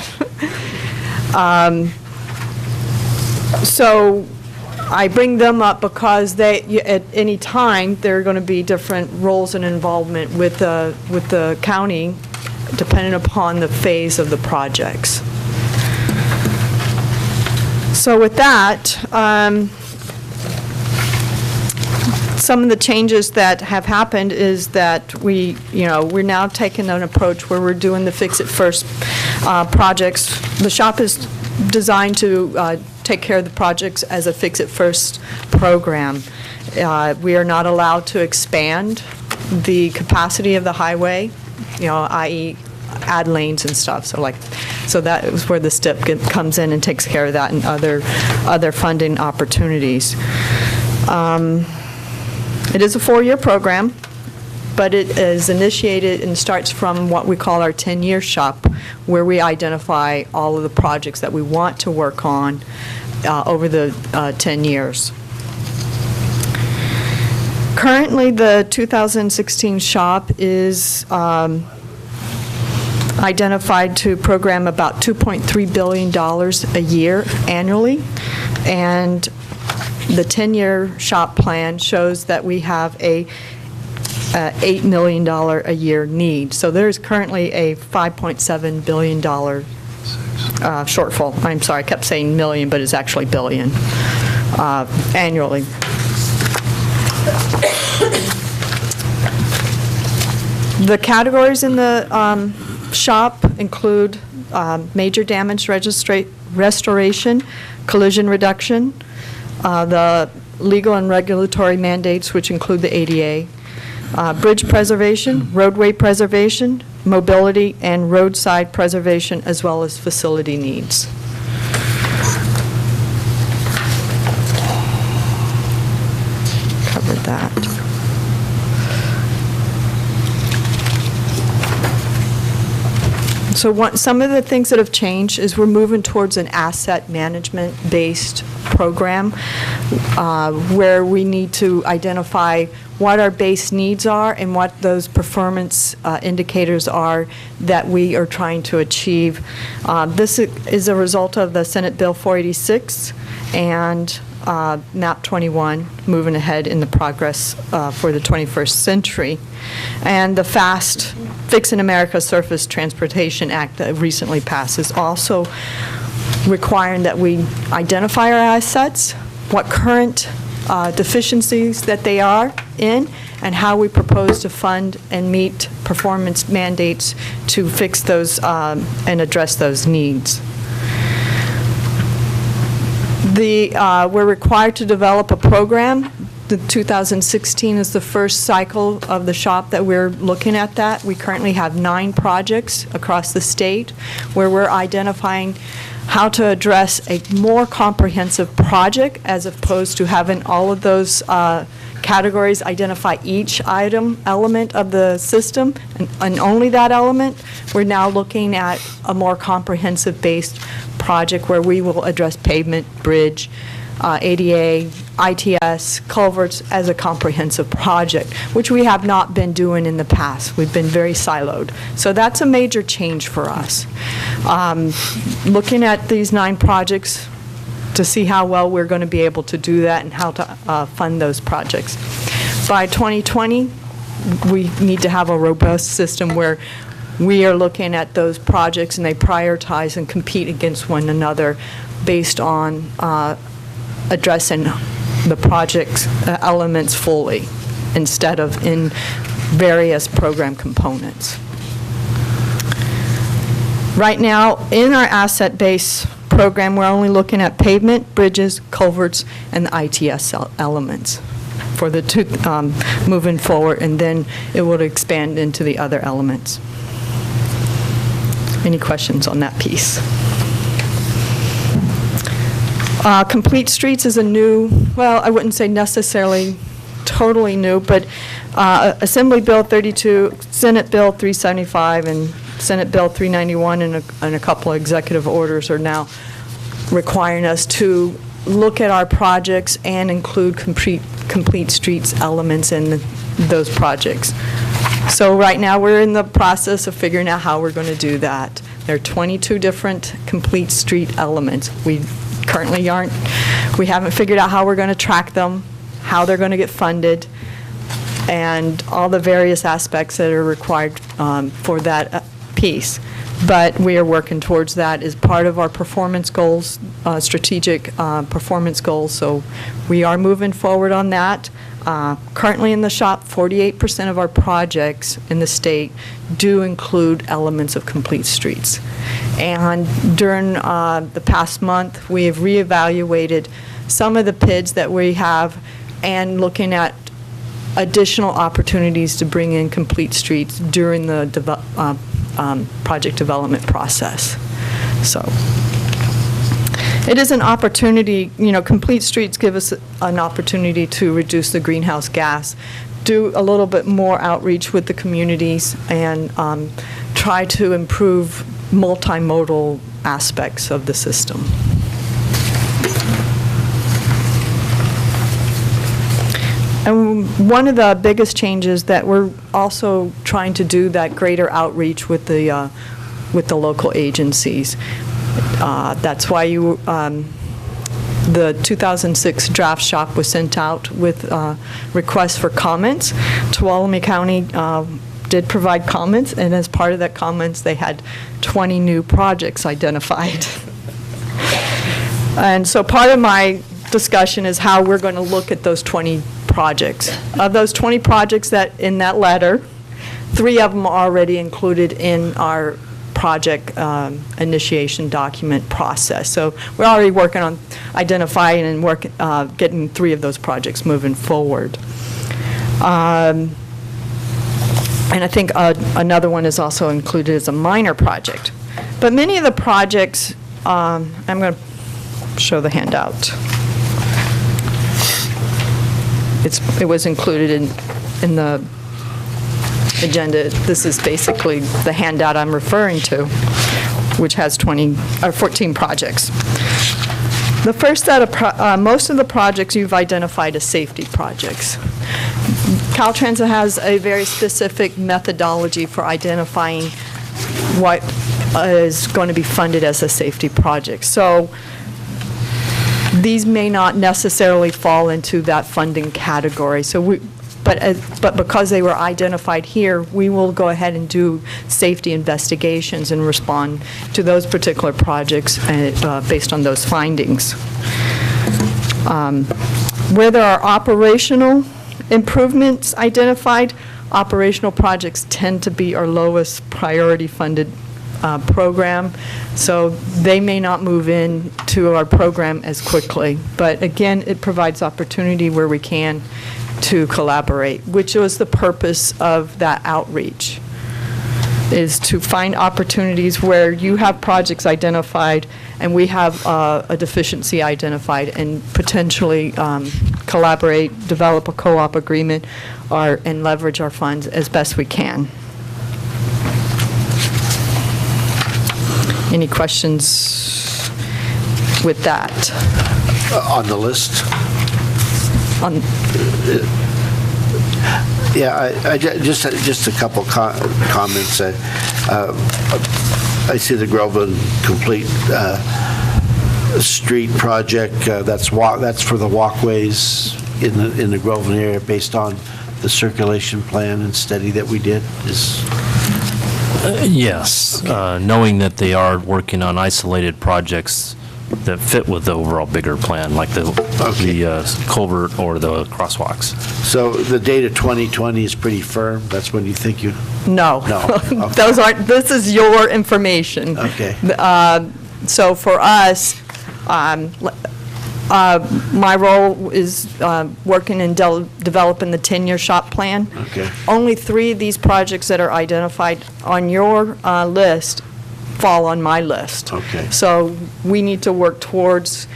So I bring them up because at any time, there are going to be different roles and involvement with the county, depending upon the phase of the projects. So with that, some of the changes that have happened is that we're now taking an approach where we're doing the fix-it-first projects. The SHOP is designed to take care of the projects as a fix-it-first program. We are not allowed to expand the capacity of the highway, i.e. add lanes and stuff. So that is where the STIP comes in and takes care of that and other funding opportunities. It is a 4-year program, but it is initiated and starts from what we call our 10-year SHOP, where we identify all of the projects that we want to work on over the 10 years. Currently, the 2016 SHOP is identified to program about $2.3 billion a year annually, and the 10-year SHOP plan shows that we have a $8 million a year need. So there's currently a $5.7 billion shortfall. I'm sorry, I kept saying million, but it's actually billion annually. The categories in the SHOP include major damage restoration, collision reduction, the legal and regulatory mandates, which include the ADA, bridge preservation, roadway preservation, mobility, and roadside preservation, as well as facility needs. Covered that. Some of the things that have changed is we're moving towards an asset management-based program where we need to identify what our base needs are and what those performance indicators are that we are trying to achieve. This is a result of the Senate Bill 486 and MAP 21, moving ahead in the progress for the 21st century. And the FAST, Fixing America Surface Transportation Act that recently passed is also requiring that we identify our assets, what current deficiencies that they are in, and how we propose to fund and meet performance mandates to fix those and address those needs. We're required to develop a program. The 2016 is the first cycle of the shop that we're looking at that. We currently have 9 projects across the state where we're identifying how to address a more comprehensive project as opposed to having all of those categories identify each element of the system and only that element. We're now looking at a more comprehensive based project where we will address pavement, bridge, ADA, ITS, culverts as a comprehensive project, which we have not been doing in the past. We've been very siloed. So that's a major change for us. Looking at these 9 projects to see how well we're going to be able to do that and how to fund those projects. By 2020, we need to have a robust system where we are looking at those projects and they prioritize and compete against one another based on addressing the project's elements fully instead of in various program components. Right now, in our asset-based program, we're only looking at pavement, bridges, culverts, and the ITS elements for the two moving forward, and then it will expand into the other elements. Any questions on that piece? Complete Streets is a new, well, I wouldn't say necessarily totally new, but Assembly Bill 32, Senate Bill 375, and Senate Bill 391 and a couple of executive orders are now requiring us to look at our projects and include complete streets elements in those projects. So right now we're in the process of figuring out how we're going to do that. There are 22 different complete street elements. We currently we haven't figured out how we're going to track them, how they're going to get funded, and all the various aspects that are required for that piece. But we are working towards that as part of our performance goals, strategic performance goals. So we are moving forward on that. Currently in the shop, 48% of our projects in the state do include elements of complete streets. And during the past month, we have reevaluated some of the PIDs that we have and looking at additional opportunities to bring in complete streets during the project development process. So it is an opportunity, complete streets give us an opportunity to reduce the greenhouse gas, do a little bit more outreach with the communities, and try to improve multimodal aspects of the system. And one of the biggest changes that we're also trying to do that greater outreach with the local agencies. That's why the 2006 draft shop was sent out with requests for comments. Tuolumne County did provide comments, and as part of that comments, they had 20 new projects identified. And so part of my discussion is how we're going to look at those 20 projects. Of those 20 projects that in that letter, 3 of them are already included in our project initiation document process. So we're already working on identifying and getting 3 of those projects moving forward. And I think another one is also included as a minor project. But many of the projects, I'm going to show the handout. It was included in the agenda. This is basically the handout I'm referring to, which has 14 projects. The first set of, most of the projects you've identified as safety projects. Caltrans has a very specific methodology for identifying what is going to be funded as a safety project. So these may not necessarily fall into that funding category. So but because they were identified here, we will go ahead and do safety investigations and respond to those particular projects based on those findings. Where there are operational improvements identified, operational projects tend to be our lowest priority funded program, so they may not move into our program as quickly. But again, it provides opportunity where we can to collaborate, which was the purpose of that outreach, is to find opportunities where you have projects identified and we have a deficiency identified, and potentially collaborate, develop a co-op agreement, and leverage our funds as best we can. Any questions with that? On the list? Yeah, just a couple comments. I see the Groveland Complete Street project. That's for the walkways in the Groveland area based on the circulation plan and study that we did. Yes, knowing that they are working on isolated projects that fit with the overall bigger plan, like the culvert or the crosswalks. So the date of 2020 is pretty firm? That's when you think you... No. Okay. Those aren't, this is your information. Okay. So for us, my role is working and developing the 10-year SHOP plan. Okay. Only 3 of these projects that are identified on your list fall on my list. Okay. So we need to work towards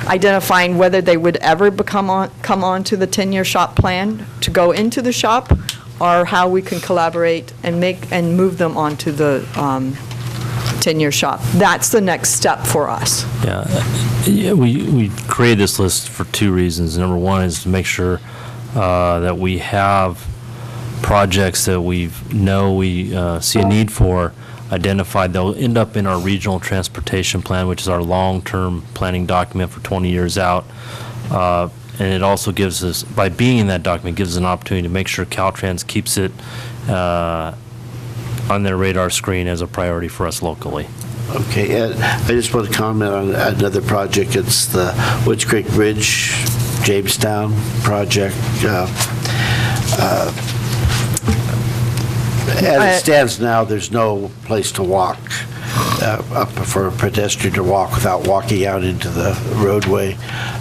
identifying whether they would ever come on to the 10-year SHOP plan to go into the SHOP, or how we can collaborate and move them onto the 10-year SHOP. That's the next step for us. Yeah, we created this list for 2 reasons. Number one is to make sure that we have projects that we see a need for identified. They'll end up in our regional transportation plan, which is our long-term planning document for 20 years out. And it also gives us, by being in that document, gives us an opportunity to make sure Caltrans keeps it on their radar screen as a priority for us locally. Okay, I just want to comment on another project. It's the Woods Creek Bridge, Jamestown project. As it stands now, there's no place to walk, for a pedestrian to walk without walking out into the roadway.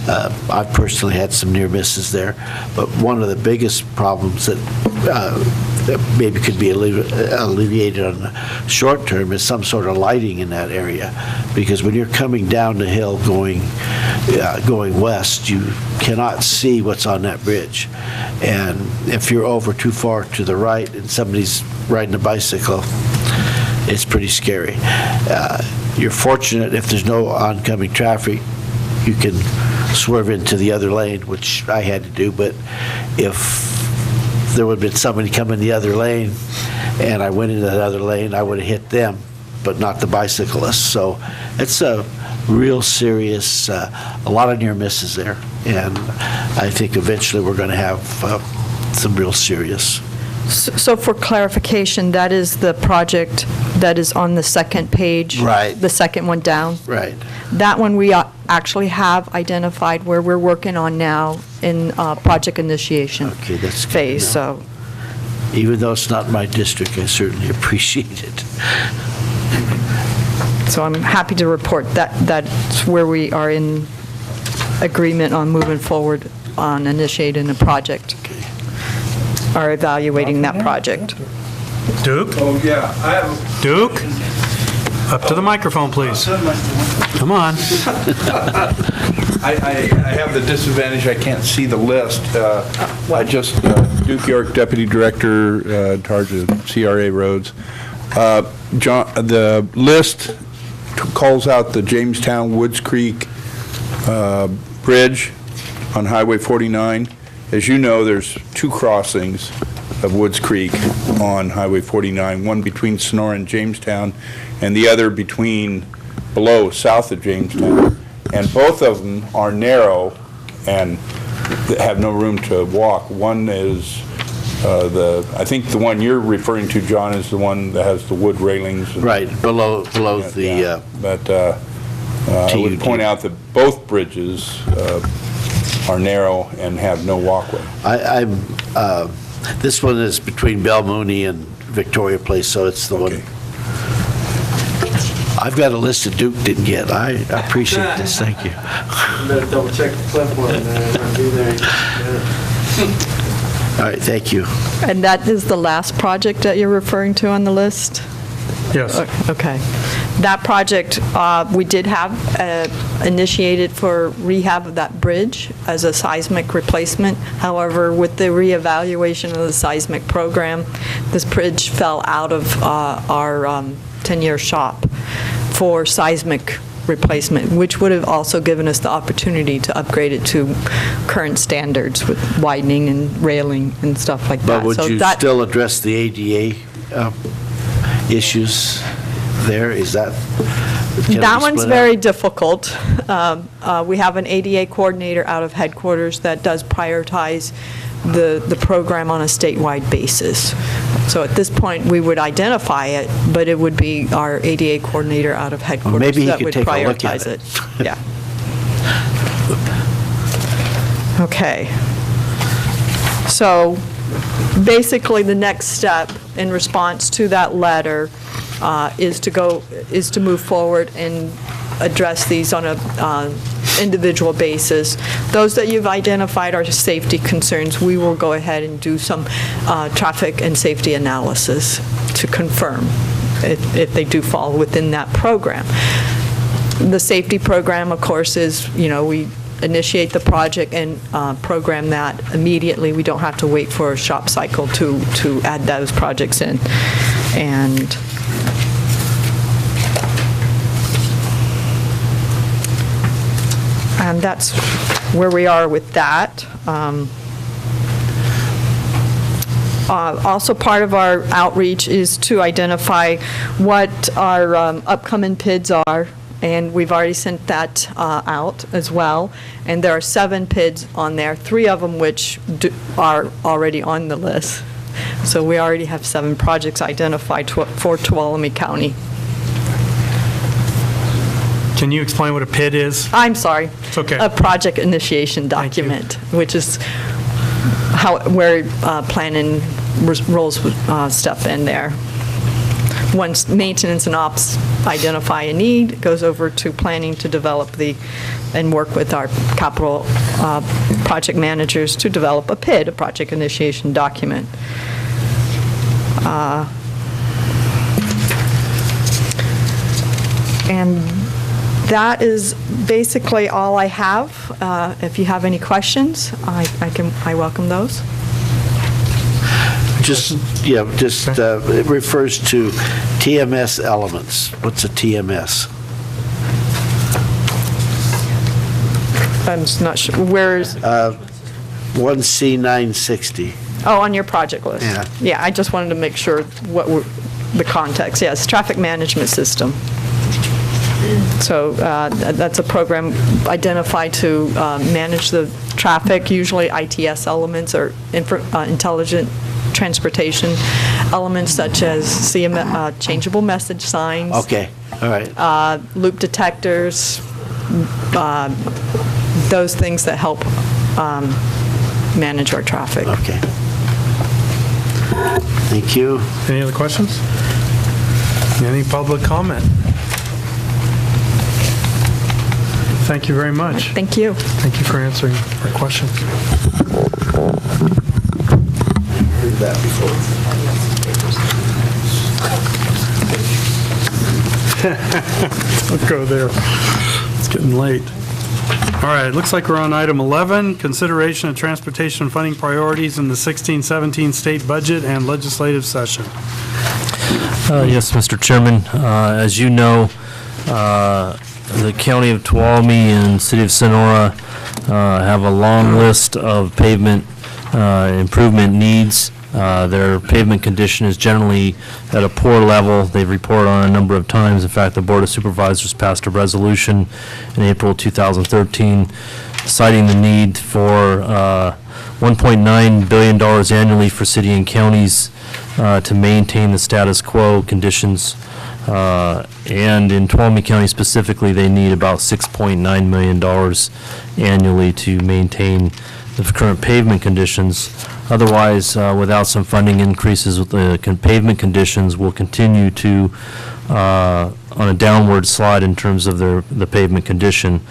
I've personally had some near misses there, but one of the biggest problems that maybe could be alleviated on the short term is some sort of lighting in that area, because when you're coming down the hill going west, you cannot see what's on that bridge. And if you're over too far to the right and somebody's riding a bicycle, it's pretty scary. You're fortunate if there's no oncoming traffic, you can swerve into the other lane, which I had to do, but if there would have been somebody coming the other lane and I went into that other lane, I would have hit them, but not the bicyclists. So it's a real serious, a lot of near misses there. And I think eventually we're going to have some real serious. So for clarification, that is the project that is on the second page? Right. The second one down? Right. That one we actually have identified where we're working on now in project initiation Okay, that's good phase, to so. know. Even though it's not my district, I certainly appreciate it. So I'm happy to report that that's where we are in agreement on moving forward on initiating a project, or evaluating that project. Duke? Oh, yeah, I have Duke? Up to the microphone, please. Come on. I have the disadvantage, I can't see the list. Duke York, Deputy Director, in charge of CRA roads. The list calls out the Jamestown Woods Creek Bridge on Highway 49. As you know, there's two crossings of Woods Creek on Highway 49, one between Sonora and Jamestown, and the other south of Jamestown. And both of them are narrow and have no room to walk. One is I think the one you're referring to, John, is the one that has the wood railings. Right, below the... But I would point out that both bridges are narrow and have no walkway. This one is between Bell Mooney and Victoria Place, so it's the one. I've got a list that Duke didn't get. I appreciate this, thank you. Better double check the clipboard, man. I'll be there. All right, thank you. And that is the last project that you're referring to on the list? Yes. Okay. That project, we did have initiated for rehab of that bridge as a seismic replacement. However, with the reevaluation of the seismic program, this bridge fell out of our 10-year shop for seismic replacement, which would have also given us the opportunity to upgrade it to current standards with widening and railing and stuff like that. But would you still address the ADA issues there? Is that... That one's very difficult. We have an ADA coordinator out of headquarters that does prioritize the program on a statewide basis. So at this point, we would identify it, but it would be our ADA coordinator out of headquarters that would prioritize it. Yeah. Okay. So basically, the next step in response to that letter is to move forward and address these on a individual basis. Those that you've identified are safety concerns. We will go ahead and do some traffic and safety analysis to confirm if they do fall within that program. The safety program, of course, is, we initiate the project and program that immediately. We don't have to wait for a shop cycle to add those projects in. And that's where we are with that. Also, part of our outreach is to identify what our upcoming PIDs are, and we've already sent that out as well. And there are 7 PIDs on there, 3 of them which are already on the list. So we already have 7 projects identified for Tuolumne County. Can you explain what a PID is? I'm sorry. It's okay. A project initiation document, which is where planning rolls stuff in there. Once maintenance and ops identify a need, it goes over to planning to develop and work with our capital project managers to develop a PID, a project initiation document. And that is basically all I have. If you have any questions, I welcome those. It refers to TMS elements. What's a TMS? I'm just not sure. Where's? 1C960. Oh, on your project list. Yeah. Yeah, I just wanted to make sure the context. Yes, traffic management system. So that's a program identified to manage the traffic, usually ITS elements or intelligent transportation elements such as changeable message signs. Okay, all right. Loop detectors, those things that help manage our traffic. Okay. Thank you. Any other questions? Any public comment? Thank you very much. Thank you. Thank you for answering our questions. Heard that before. Don't go there. It's getting late. All right, looks like we're on item 11, consideration of transportation funding priorities in the 16-17 state budget and legislative session. Yes, Mr. Chairman. As you know, the County of Tuolumne and City of Sonora have a long list of pavement improvement needs. Their pavement condition is generally at a poor level. They've reported on a number of times. In fact, the Board of Supervisors passed a resolution in April 2013 citing the need for $1.9 billion annually for city and counties to maintain the status quo conditions. And in Tuolumne County specifically, they need about $6.9 million annually to maintain the current pavement conditions. Otherwise, without some funding increases, the pavement conditions will continue to on a downward slide in terms of the pavement condition.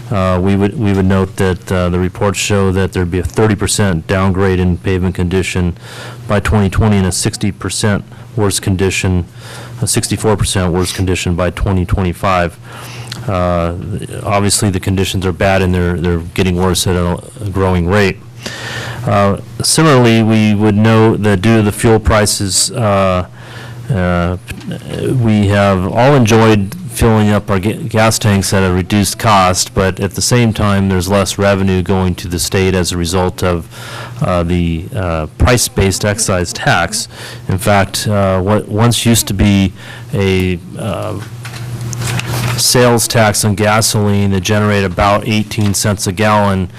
We would note that the reports show that there'd be a 30% downgrade in pavement condition by 2020 and a 60% worse condition, a 64% worse condition by 2025. Obviously, the conditions are bad and they're getting worse at a growing rate. Similarly, we would note that due to the fuel prices, we have all enjoyed filling up our gas tanks at a reduced cost, but at the same time, there's less revenue going to the state as a result of the price-based excise tax. In fact, what once used to be a sales tax on gasoline that generated about 18 cents a gallon,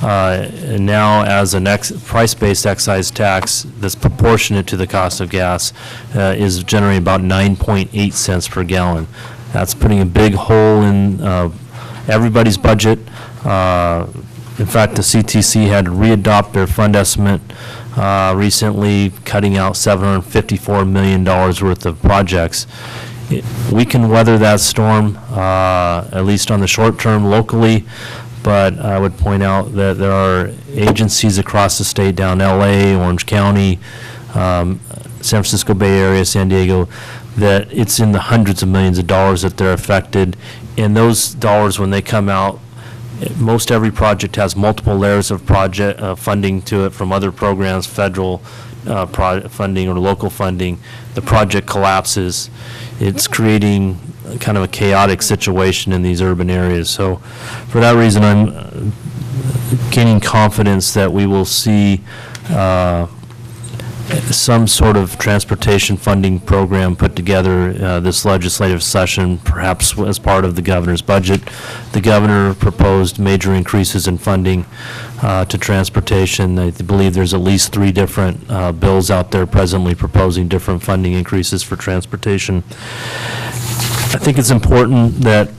and now as a price-based excise tax that's proportionate to the cost of gas is generating about 9.8 cents per gallon. That's putting a big hole in everybody's budget. In fact, the CTC had to readopt their fund estimate recently, cutting out $754 million worth of projects. We can weather that storm, at least on the short term locally, but I would point out that there are agencies across the state, down LA, Orange County, San Francisco Bay Area, San Diego, that it's in the hundreds of millions of dollars that they're affected. And those dollars, when they come out, most every project has multiple layers of project funding to it from other programs, federal funding or local funding. The project collapses. It's creating kind of a chaotic situation in these urban areas. So for that reason, I'm gaining confidence that we will see some sort of transportation funding program put together this legislative session, perhaps as part of the governor's budget. The governor proposed major increases in funding to transportation. I believe there's at least 3 different bills out there presently proposing different funding increases for transportation. I think it's important that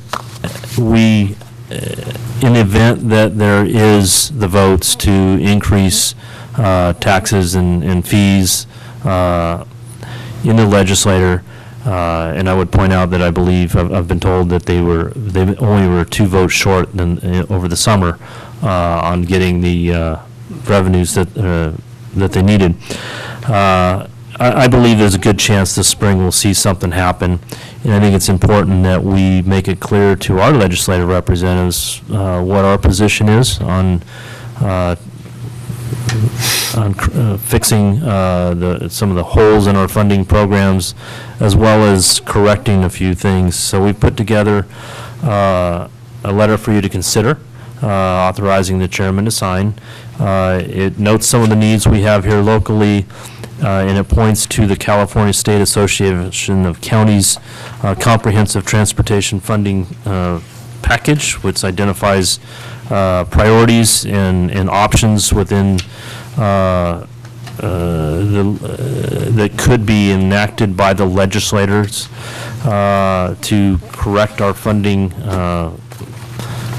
we, in the event that there is the votes to increase taxes and fees in the legislature, and I would point out that I believe I've been told that they only were 2 votes short over the summer on getting the revenues that they needed. I believe there's a good chance this spring we'll see something happen, and I think it's important that we make it clear to our legislative representatives what our position is on fixing some of the holes in our funding programs, as well as correcting a few things. So we put together a letter for you to consider, authorizing the chairman to sign. It notes some of the needs we have here locally, and it points to the California State Association of Counties Comprehensive Transportation Funding Package, which identifies priorities and options within that could be enacted by the legislators to correct our funding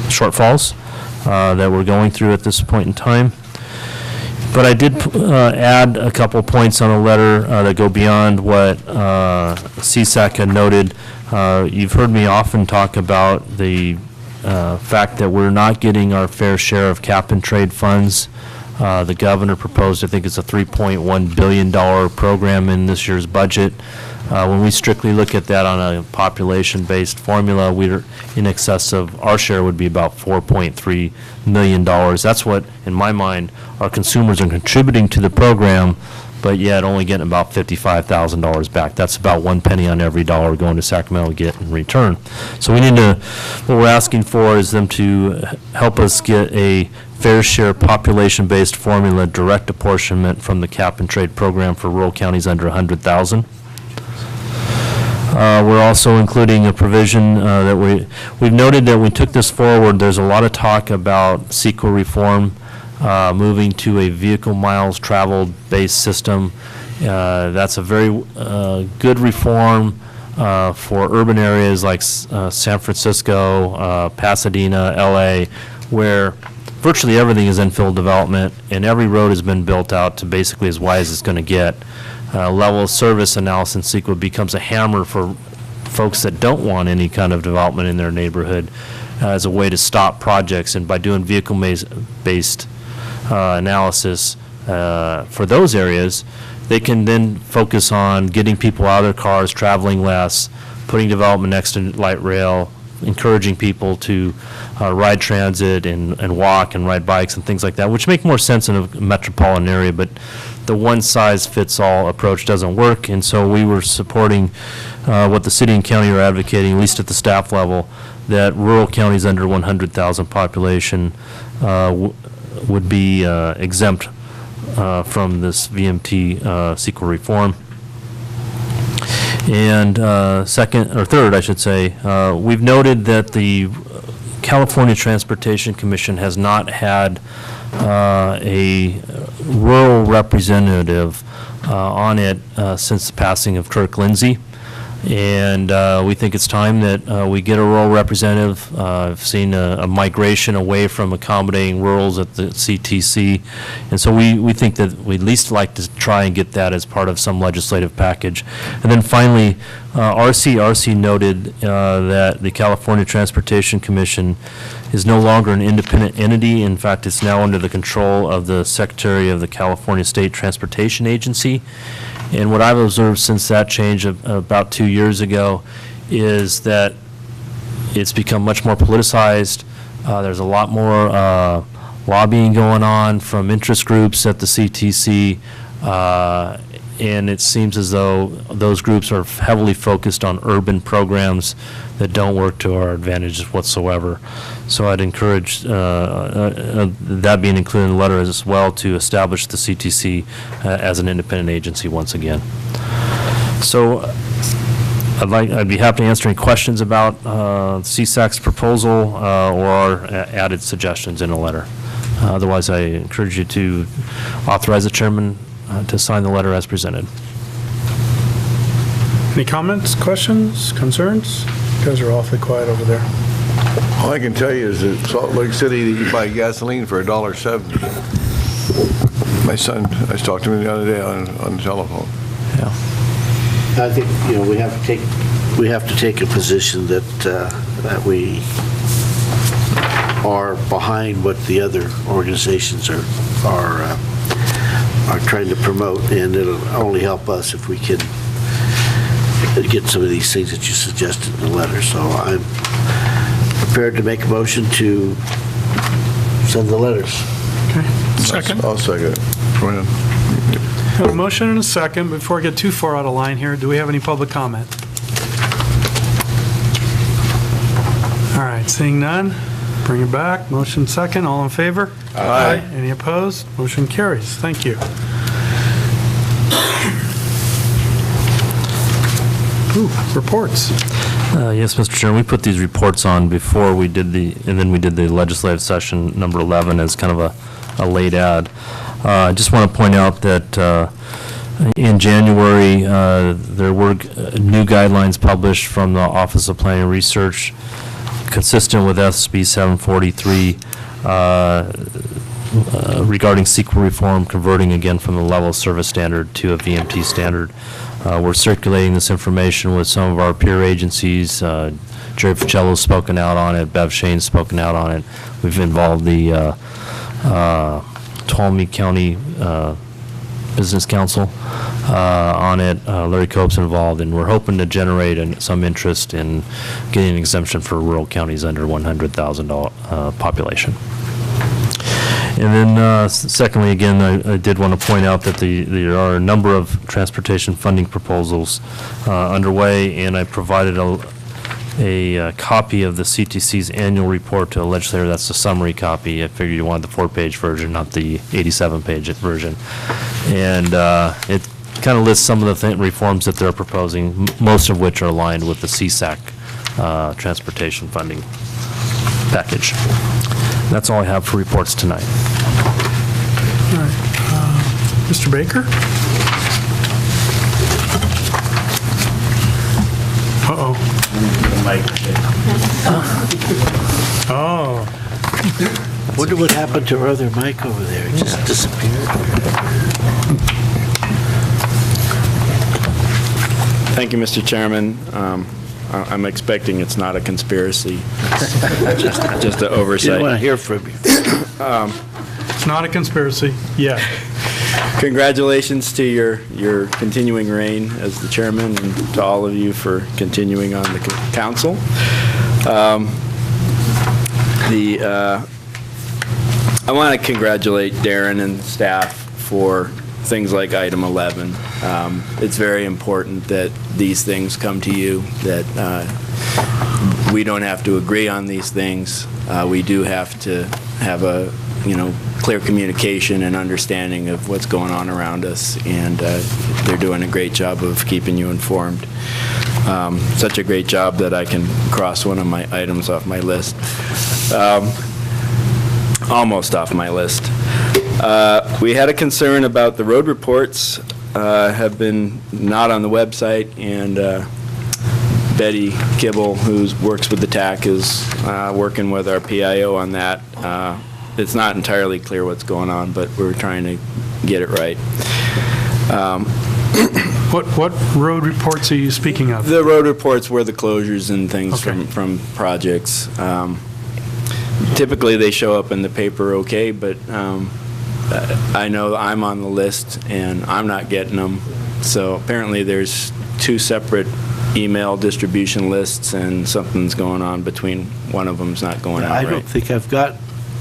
shortfalls that we're going through at this point in time. But I did add a couple points on the letter that go beyond what CSAC had noted. You've heard me often talk about the fact that we're not getting our fair share of cap and trade funds. The governor proposed, I think it's a $3.1 billion program in this year's budget. When we strictly look at that on a population-based formula, we're in excess of, our share would be about $4.3 million. That's what, in my mind, our consumers are contributing to the program, but yet only getting about $55,000 back. That's about 1 penny on every dollar going to Sacramento to get in return. So we need to, what we're asking for is them to help us get a fair share population-based formula direct apportionment from the cap and trade program for rural counties under 100,000. We're also including a provision that we've noted that we took this forward. There's a lot of talk about CEQA reform, moving to a vehicle miles traveled based system. That's a very good reform for urban areas like San Francisco, Pasadena, LA, where virtually everything is infill development and every road has been built out to basically as wide as it's going to get. Level of service analysis CEQA becomes a hammer for folks that don't want any kind of development in their neighborhood as a way to stop projects. And by doing vehicle-based analysis for those areas, they can then focus on getting people out of their cars, traveling less, putting development next to light rail, encouraging people to ride transit and walk and ride bikes and things like that, which make more sense in a metropolitan area, but the one-size-fits-all approach doesn't work, and so we were supporting what the city and county are advocating, at least at the staff level, that rural counties under 100,000 population would be exempt from this VMT CEQA reform. And second, or third, I should say, we've noted that the California Transportation Commission has not had a rural representative on it since the passing of Kirk Lindsay. And we think it's time that we get a rural representative. I've seen a migration away from accommodating rurals at the CTC. And so we think that we'd at least like to try and get that as part of some legislative package. And then finally, RC noted that the California Transportation Commission is no longer an independent entity. In fact, it's now under the control of the Secretary of the California State Transportation Agency. And what I've observed since that change about 2 years ago is that it's become much more politicized. There's a lot more lobbying going on from interest groups at the CTC, and it seems as though those groups are heavily focused on urban programs that don't work to our advantage whatsoever. So I'd encourage that being included in the letter as well to establish the CTC as an independent agency once again. So I'd be happy to answer any questions about CSAC's proposal or our added suggestions in a letter. Otherwise, I encourage you to authorize the chairman to sign the letter as presented. Any comments, questions, concerns? You guys are awfully quiet over there. All I can tell you is that Salt Lake City, you buy gasoline for $1.70. My son, I talked to him the other day on the telephone. Yeah. I think, we have to take a position that we are behind what the other organizations are trying to promote, and it'll only help us if we can get some of these things that you suggested in the letter. So I'm prepared to make a motion to send the letters. Okay. Second. I'll second it. Go ahead. Got a motion and a second. Before I get too far out of line here, do we have any public comment? All right, seeing none, bring it back. Motion second. All in favor? Aye. Any opposed? Motion carries. Thank you. Ooh, reports. Yes, Mr. Chairman, we put these reports on before we did and then we did the legislative session number 11 as kind of a late ad. I just want to point out that in January, there were new guidelines published from the Office of Planning and Research consistent with SB 743 regarding CEQA reform, converting again from the level of service standard to a VMT standard. We're circulating this information with some of our peer agencies. Jerry Ficello's spoken out on it. Bev Shane's spoken out on it. We've involved the Tuolumne County Business Council on it. Larry Cope's involved, and we're hoping to generate some interest in getting an exemption for rural counties under 100,000 population. And then secondly, again, I did want to point out that there are a number of transportation funding proposals underway, and I provided a copy of the CTC's annual report to a legislator. That's the summary copy. I figured you wanted the 4-page version, not the 87-page version. And it kind of lists some of the reforms that they're proposing, most of which are aligned with the CSAC transportation funding package. That's all I have for reports tonight. All right. Mr. Baker? Uh-oh. Oh. Wonder what happened to our other mic over there? It just disappeared. Thank you, Mr. Chairman. I'm expecting it's not a conspiracy, just an oversight. Didn't want to hear from you. It's not a conspiracy yet. Congratulations to your continuing reign as the chairman, and to all of you for continuing on the council. I want to congratulate Darren and staff for things like item 11. It's very important that these things come to you, that we don't have to agree on these things. We do have to have a clear communication and understanding of what's going on around us, and they're doing a great job of keeping you informed. Such a great job that I can cross one of my items off my list. Almost off my list. We had a concern about the road reports have been not on the website, and Betty Kibble, who works with the TAC, is working with our PIO on that. It's not entirely clear what's going on, but we're trying to get it right. What road reports are you speaking of? The road reports were the closures and things Okay. from projects. Typically, they show up in the paper okay, but I know I'm on the list, and I'm not getting them. So apparently, there's two separate email distribution lists, and something's going on between one of them's not going out I right. don't think I've got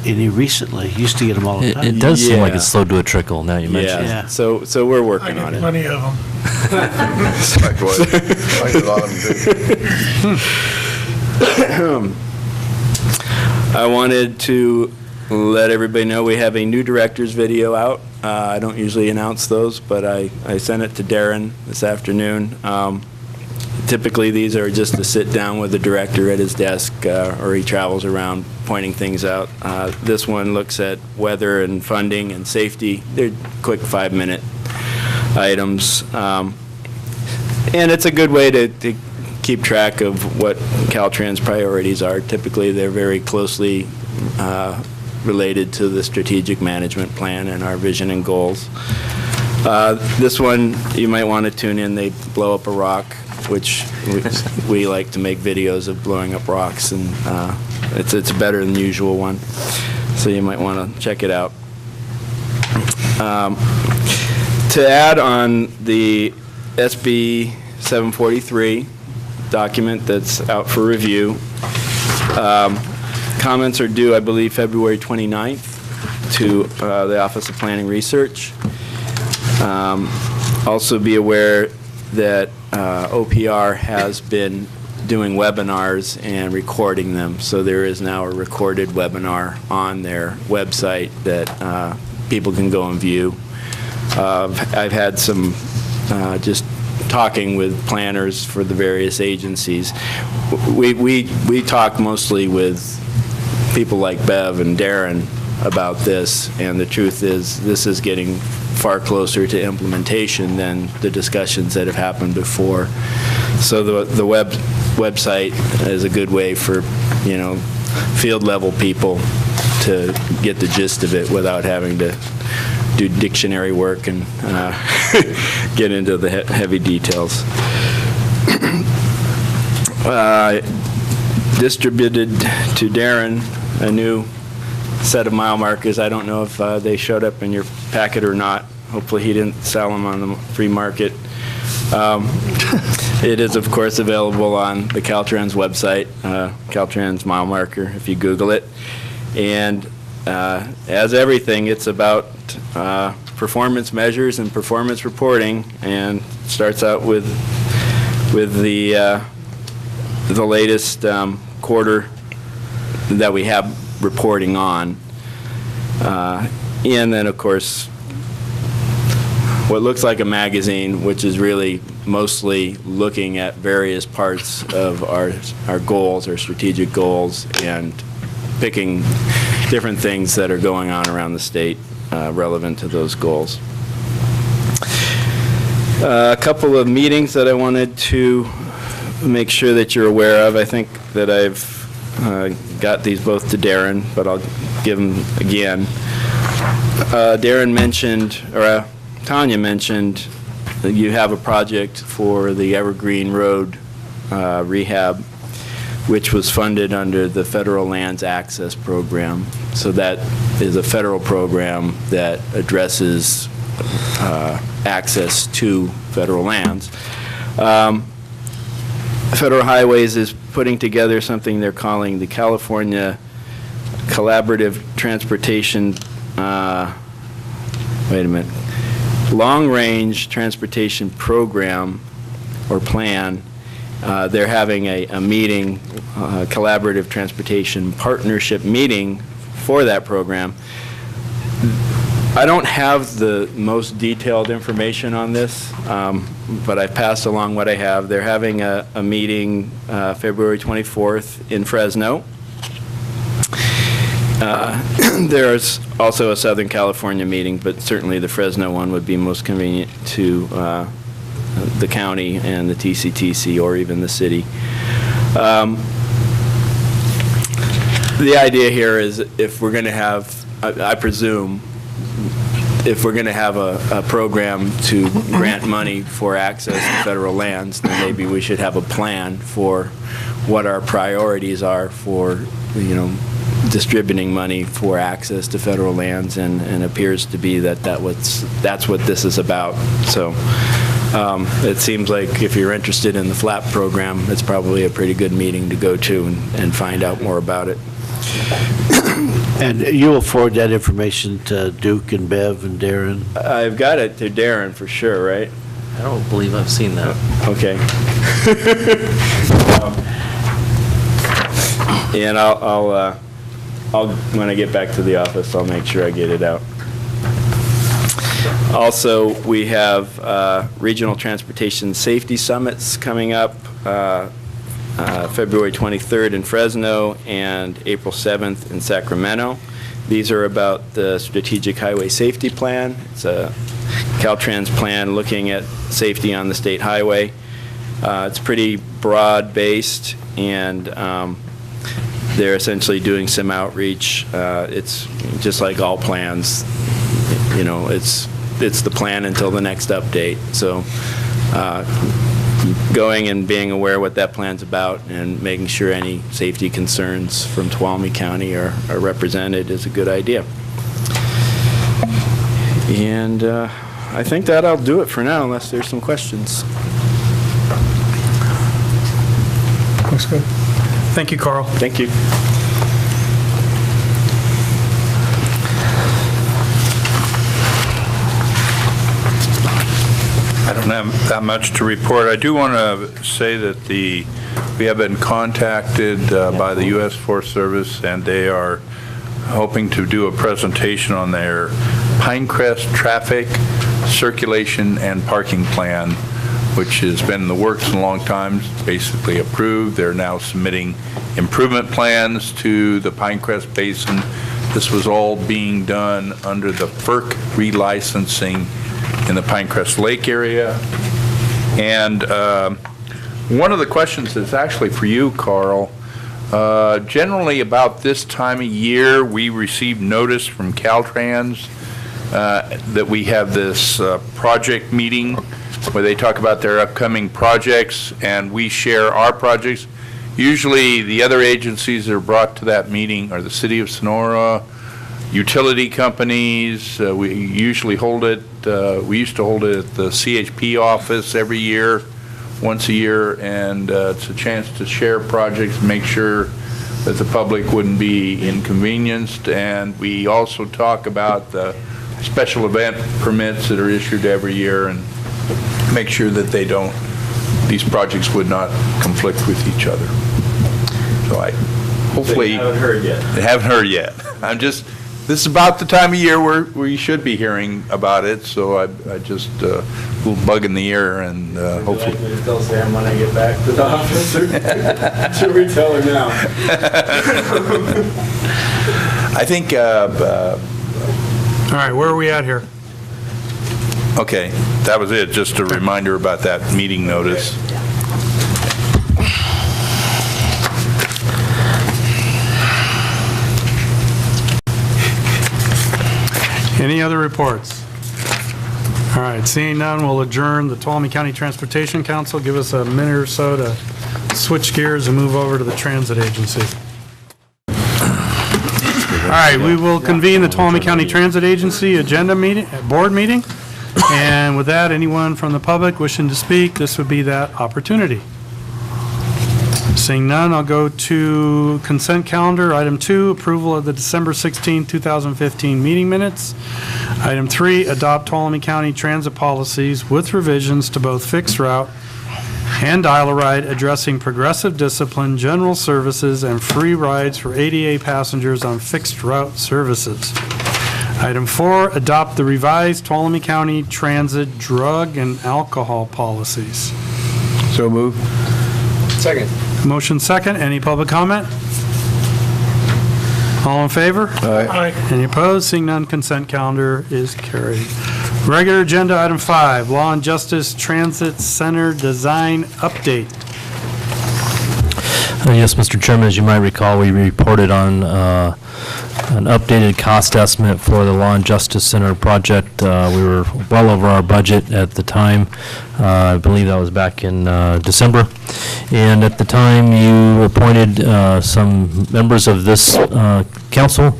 any recently. Used to get them all the time. It does seem like Yeah. it's slowed to a trickle now you mention it. Yeah, so we're I working get on it. plenty of them. Likewise. Like a lot of them do. I wanted to let everybody know we have a new director's video out. I don't usually announce those, but I sent it to Darren this afternoon. Typically, these are just to sit down with the director at his desk, or he travels around pointing things out. This one looks at weather and funding and safety. They're quick 5-minute items. And it's a good way to keep track of what Caltrans priorities are. Typically, they're very closely related to the strategic management plan and our vision and goals. This one, you might want to tune in. They blow up a rock, which we like to make videos of blowing up rocks, and it's a better than usual one. So you might want to check it out. To add on the SB 743 document that's out for review, comments are due, I believe, February 29th to the Office of Planning Research. Also be aware that OPR has been doing webinars and recording them, so there is now a recorded webinar on their website that people can go and view. I've had some just talking with planners for the various agencies. We talk mostly with people like Bev and Darren about this, and the truth is this is getting far closer to implementation than the discussions that have happened before. So the website is a good way for, field level people to get the gist of it without having to do dictionary work and get into the heavy details. Distributed to Darren a new set of mile markers. I don't know if they showed up in your packet or not. Hopefully he didn't sell them on the free market. It is, of course, available on the Caltrans website, Caltrans mile marker, if you Google it. And as everything, it's about performance measures and performance reporting, and starts out with the latest quarter that we have reporting on. And then, of course, what looks like a magazine, which is really mostly looking at various parts of our goals, our strategic goals, and picking different things that are going on around the state relevant to those goals. A couple of meetings that I wanted to make sure that you're aware of. I think that I've got these both to Darren, but I'll give them again. Darren mentioned, or Tanya mentioned, that you have a project for the Evergreen Road rehab, which was funded under the Federal Lands Access Program. So that is a federal program that addresses access to federal lands. Federal Highways is putting together something they're calling the California Collaborative Transportation, Long-Range Transportation Program or Plan. They're having a meeting, Collaborative Transportation Partnership meeting for that program. I don't have the most detailed information on this, but I passed along what I have. They're having a meeting February 24th in Fresno. There's also a Southern California meeting, but certainly the Fresno one would be most convenient to the county and the TCTC, or even the city. The idea here is, if we're going to have, I presume, if we're going to have a program to grant money for access to federal lands, then maybe we should have a plan for what our priorities are for, distributing money for access to federal lands, and appears to be that's what this is about. So it seems like if you're interested in the FLAP program, it's probably a pretty good meeting to go to and find out more about it. And you will forward that information to Duke and Bev and Darren? I've got it to Darren for sure, right? I don't believe I've seen that. Okay. And I'll when I get back to the office, I'll make sure I get it out. Also, we have Regional Transportation Safety Summits coming up February 23rd in Fresno and April 7th in Sacramento. These are about the Strategic Highway Safety Plan. It's a Caltrans plan looking at safety on the state highway. It's pretty broad-based, and they're essentially doing some outreach. It's just like all plans, it's the plan until the next update. So going and being aware what that plan's about and making sure any safety concerns from Tuolumne County are represented is a good idea. And I think that'll do it for now, unless there's some questions. Looks good. Thank you, Carl. Thank you. I don't have that much to report. I do want to say that we have been contacted by the U.S. Forest Service, and they are hoping to do a presentation on their Pinecrest traffic, circulation, and parking plan, which has been in the works a long time, basically approved. They're now submitting improvement plans to the Pinecrest Basin. This was all being done under the FERC relicensing in the Pinecrest Lake area. And one of the questions is actually for you, Carl. Generally about this time of year, we receive notice from Caltrans that we have this project meeting where they talk about their upcoming projects, and we share our projects. Usually the other agencies that are brought to that meeting are the City of Sonora, utility companies. We usually hold it, we used to hold it at the CHP office every year, once a year, and it's a chance to share projects, make sure that the public wouldn't be inconvenienced. And we also talk about the special event permits that are issued every year and make sure that these projects would not conflict with each other. So hopefully. They haven't heard yet. They haven't heard yet. This is about the time of year where you should be hearing about it, so I just, a little bug in the ear, and hopefully. Would you like me to tell Sam when I get back to the office, or should we tell her now? I think, All right, where are we at here? okay, that was it, just a reminder about that meeting notice. Any other reports? All right, seeing none, we'll adjourn the Tuolumne County Transportation Council. Give us a minute or so to switch gears and move over to the transit agency. All right, we will convene the Tuolumne County Transit Agency agenda meeting, board meeting. And with that, anyone from the public wishing to speak, this would be that opportunity. Seeing none, I'll go to consent calendar. Item 2, approval of the December 16, 2015 meeting minutes. Item 3, adopt Tuolumne County transit policies with revisions to both fixed route and dial-a-ride addressing progressive discipline, general services, and free rides for ADA passengers on fixed route services. Item 4, adopt the revised Tuolumne County transit drug and alcohol policies. So moved. Second. Motion second. Any public comment? All in favor? Aye. Any opposed? Seeing none, consent calendar is carried. Regular agenda item 5, Law and Justice Transit Center Design Update. Yes, Mr. Chairman, as you might recall, we reported on an updated cost estimate for the Law and Justice Center project. We were well over our budget at the time. I believe that was back in December. And at the time, you appointed some members of this council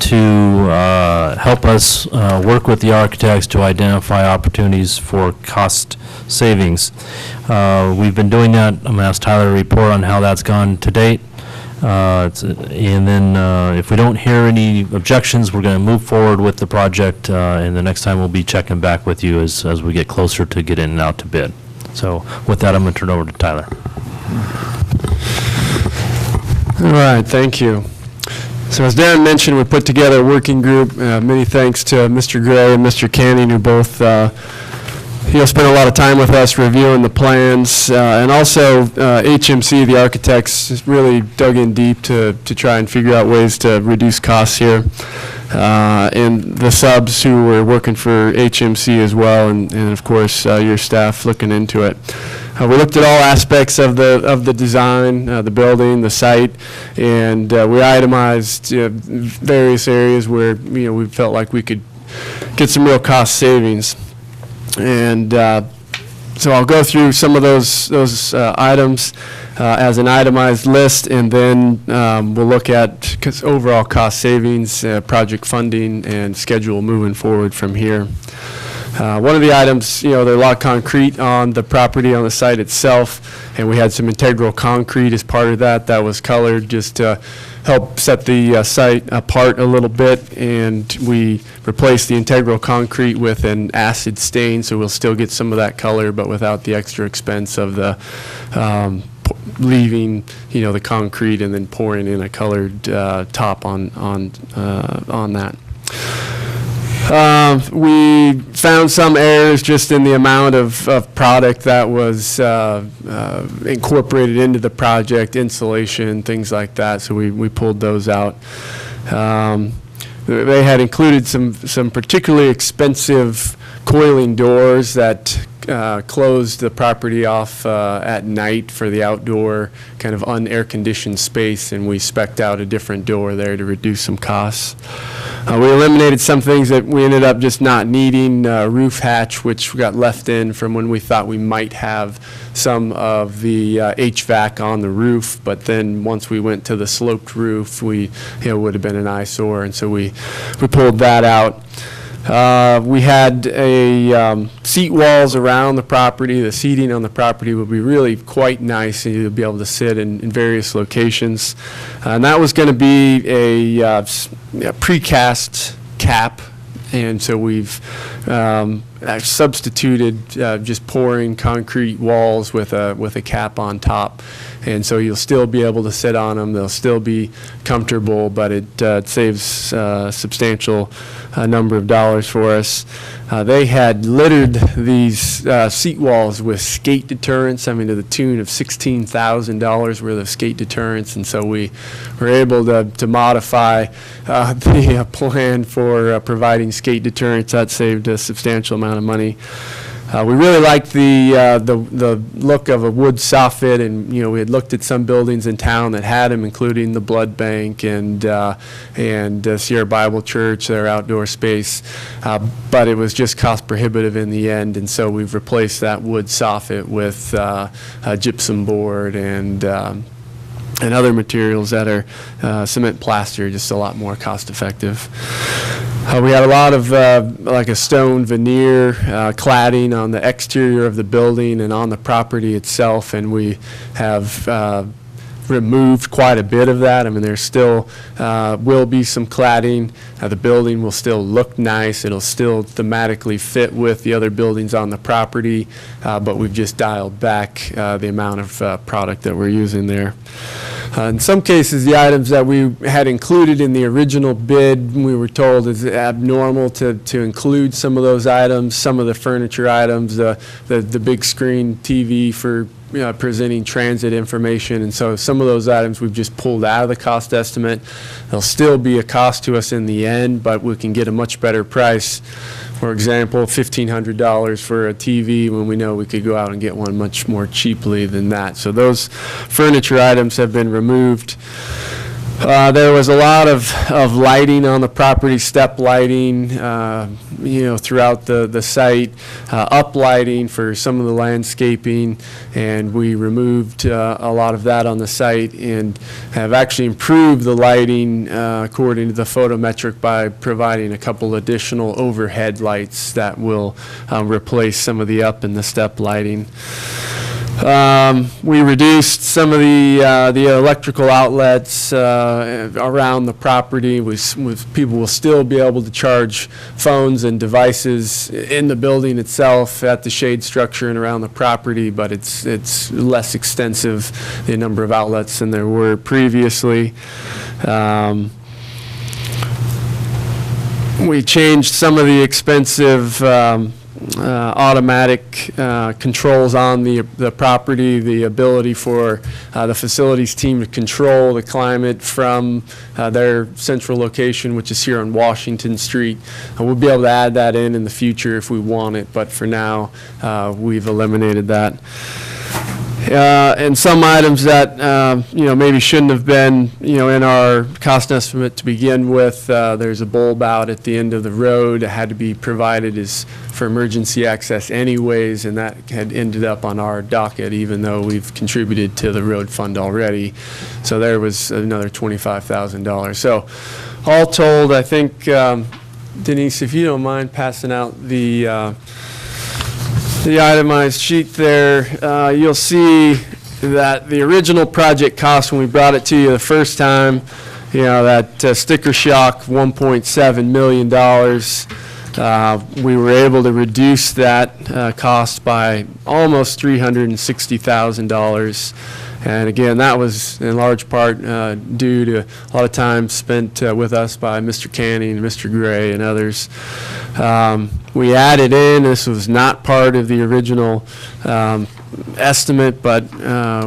to help us work with the architects to identify opportunities for cost savings. We've been doing that. I'm going to ask Tyler to report on how that's gone to date. And then if we don't hear any objections, we're going to move forward with the project, and the next time we'll be checking back with you as we get closer to getting it out to bid. So with that, I'm going to turn it over to Tyler. All right, thank you. So as Darren mentioned, we put together a working group. Many thanks to Mr. Gray and Mr. Canning, who both spent a lot of time with us reviewing the plans, and also HMC, the architects, really dug in deep to try and figure out ways to reduce costs here. And the subs who were working for HMC as well, and of course your staff looking into it. We looked at all aspects of the design, the building, the site, and we itemized various areas where we felt like we could get some real cost savings. And so I'll go through some of those items as an itemized list, and then we'll look at overall cost savings, project funding, and schedule moving forward from here. One of the items, there's a lot of concrete on the property on the site itself, and we had some integral concrete as part of that. That was colored just to help set the site apart a little bit, and we replaced the integral concrete with an acid stain, so we'll still get some of that color, but without the extra expense of the leaving, the concrete and then pouring in a colored top on that. We found some errors just in the amount of product that was incorporated into the project, insulation, things like that, so we pulled those out. They had included some particularly expensive coiling doors that closed the property off at night for the outdoor kind of un-air-conditioned space, and we spec'd out a different door there to reduce some costs. We eliminated some things that we ended up just not needing, roof hatch, which got left in from when we thought we might have some of the HVAC on the roof, but then once we went to the sloped roof, it would have been an eyesore, and so we pulled that out. We had seat walls around the property. The seating on the property would be really quite nice, and you'll be able to sit in various locations. And that was going to be a precast cap, and so we've substituted just pouring concrete walls with a cap on top. And so you'll still be able to sit on them. They'll still be comfortable, but it saves a substantial number of dollars for us. They had littered these seat walls with skate deterrents, I mean, to the tune of $16,000 worth of skate deterrents. And so we were able to modify the plan for providing skate deterrents. That saved a substantial amount of money. We really liked the look of a wood soffit, and we had looked at some buildings in town that had them, including the Blood Bank and Sierra Bible Church, their outdoor space, but it was just cost prohibitive in the end, and so we've replaced that wood soffit with gypsum board and other materials that are cement plaster, just a lot more cost effective. We had a lot of like a stone veneer cladding on the exterior of the building and on the property itself, and we have removed quite a bit of that. I mean, there still will be some cladding. The building will still look nice. It'll still thematically fit with the other buildings on the property, but we've just dialed back the amount of product that we're using there. In some cases, the items that we had included in the original bid, we were told is abnormal to include some of those items, some of the furniture items, the big screen TV for presenting transit information, and so some of those items we've just pulled out of the cost estimate. They'll still be a cost to us in the end, but we can get a much better price. For example, $1,500 for a TV when we know we could go out and get one much more cheaply than that. So those furniture items have been removed. There was a lot of lighting on the property, step lighting, throughout the site, up lighting for some of the landscaping, and we removed a lot of that on the site and have actually improved the lighting according to the photometric by providing a couple additional overhead lights that will replace some of the up and the step lighting. We reduced some of the electrical outlets around the property. People will still be able to charge phones and devices in the building itself, at the shade structure and around the property, but it's less extensive, the number of outlets than there were previously. We changed some of the expensive automatic controls on the property, the ability for the facilities team to control the climate from their central location, which is here on Washington Street. We'll be able to add that in the future if we want it, but for now, we've eliminated that. And some items that, maybe shouldn't have been, in our cost estimate to begin with. There's a bulb out at the end of the road that had to be provided for emergency access anyways, and that had ended up on our docket, even though we've contributed to the road fund already. So there was another $25,000. So all told, I think, Denise, if you don't mind passing out the itemized sheet there, you'll see that the original project cost when we brought it to you the first time, that sticker shock, $1.7 million. We were able to reduce that cost by almost $360,000. And again, that was in large part due to a lot of time spent with us by Mr. Canning and Mr. Gray and others. We added in, this was not part of the original estimate, but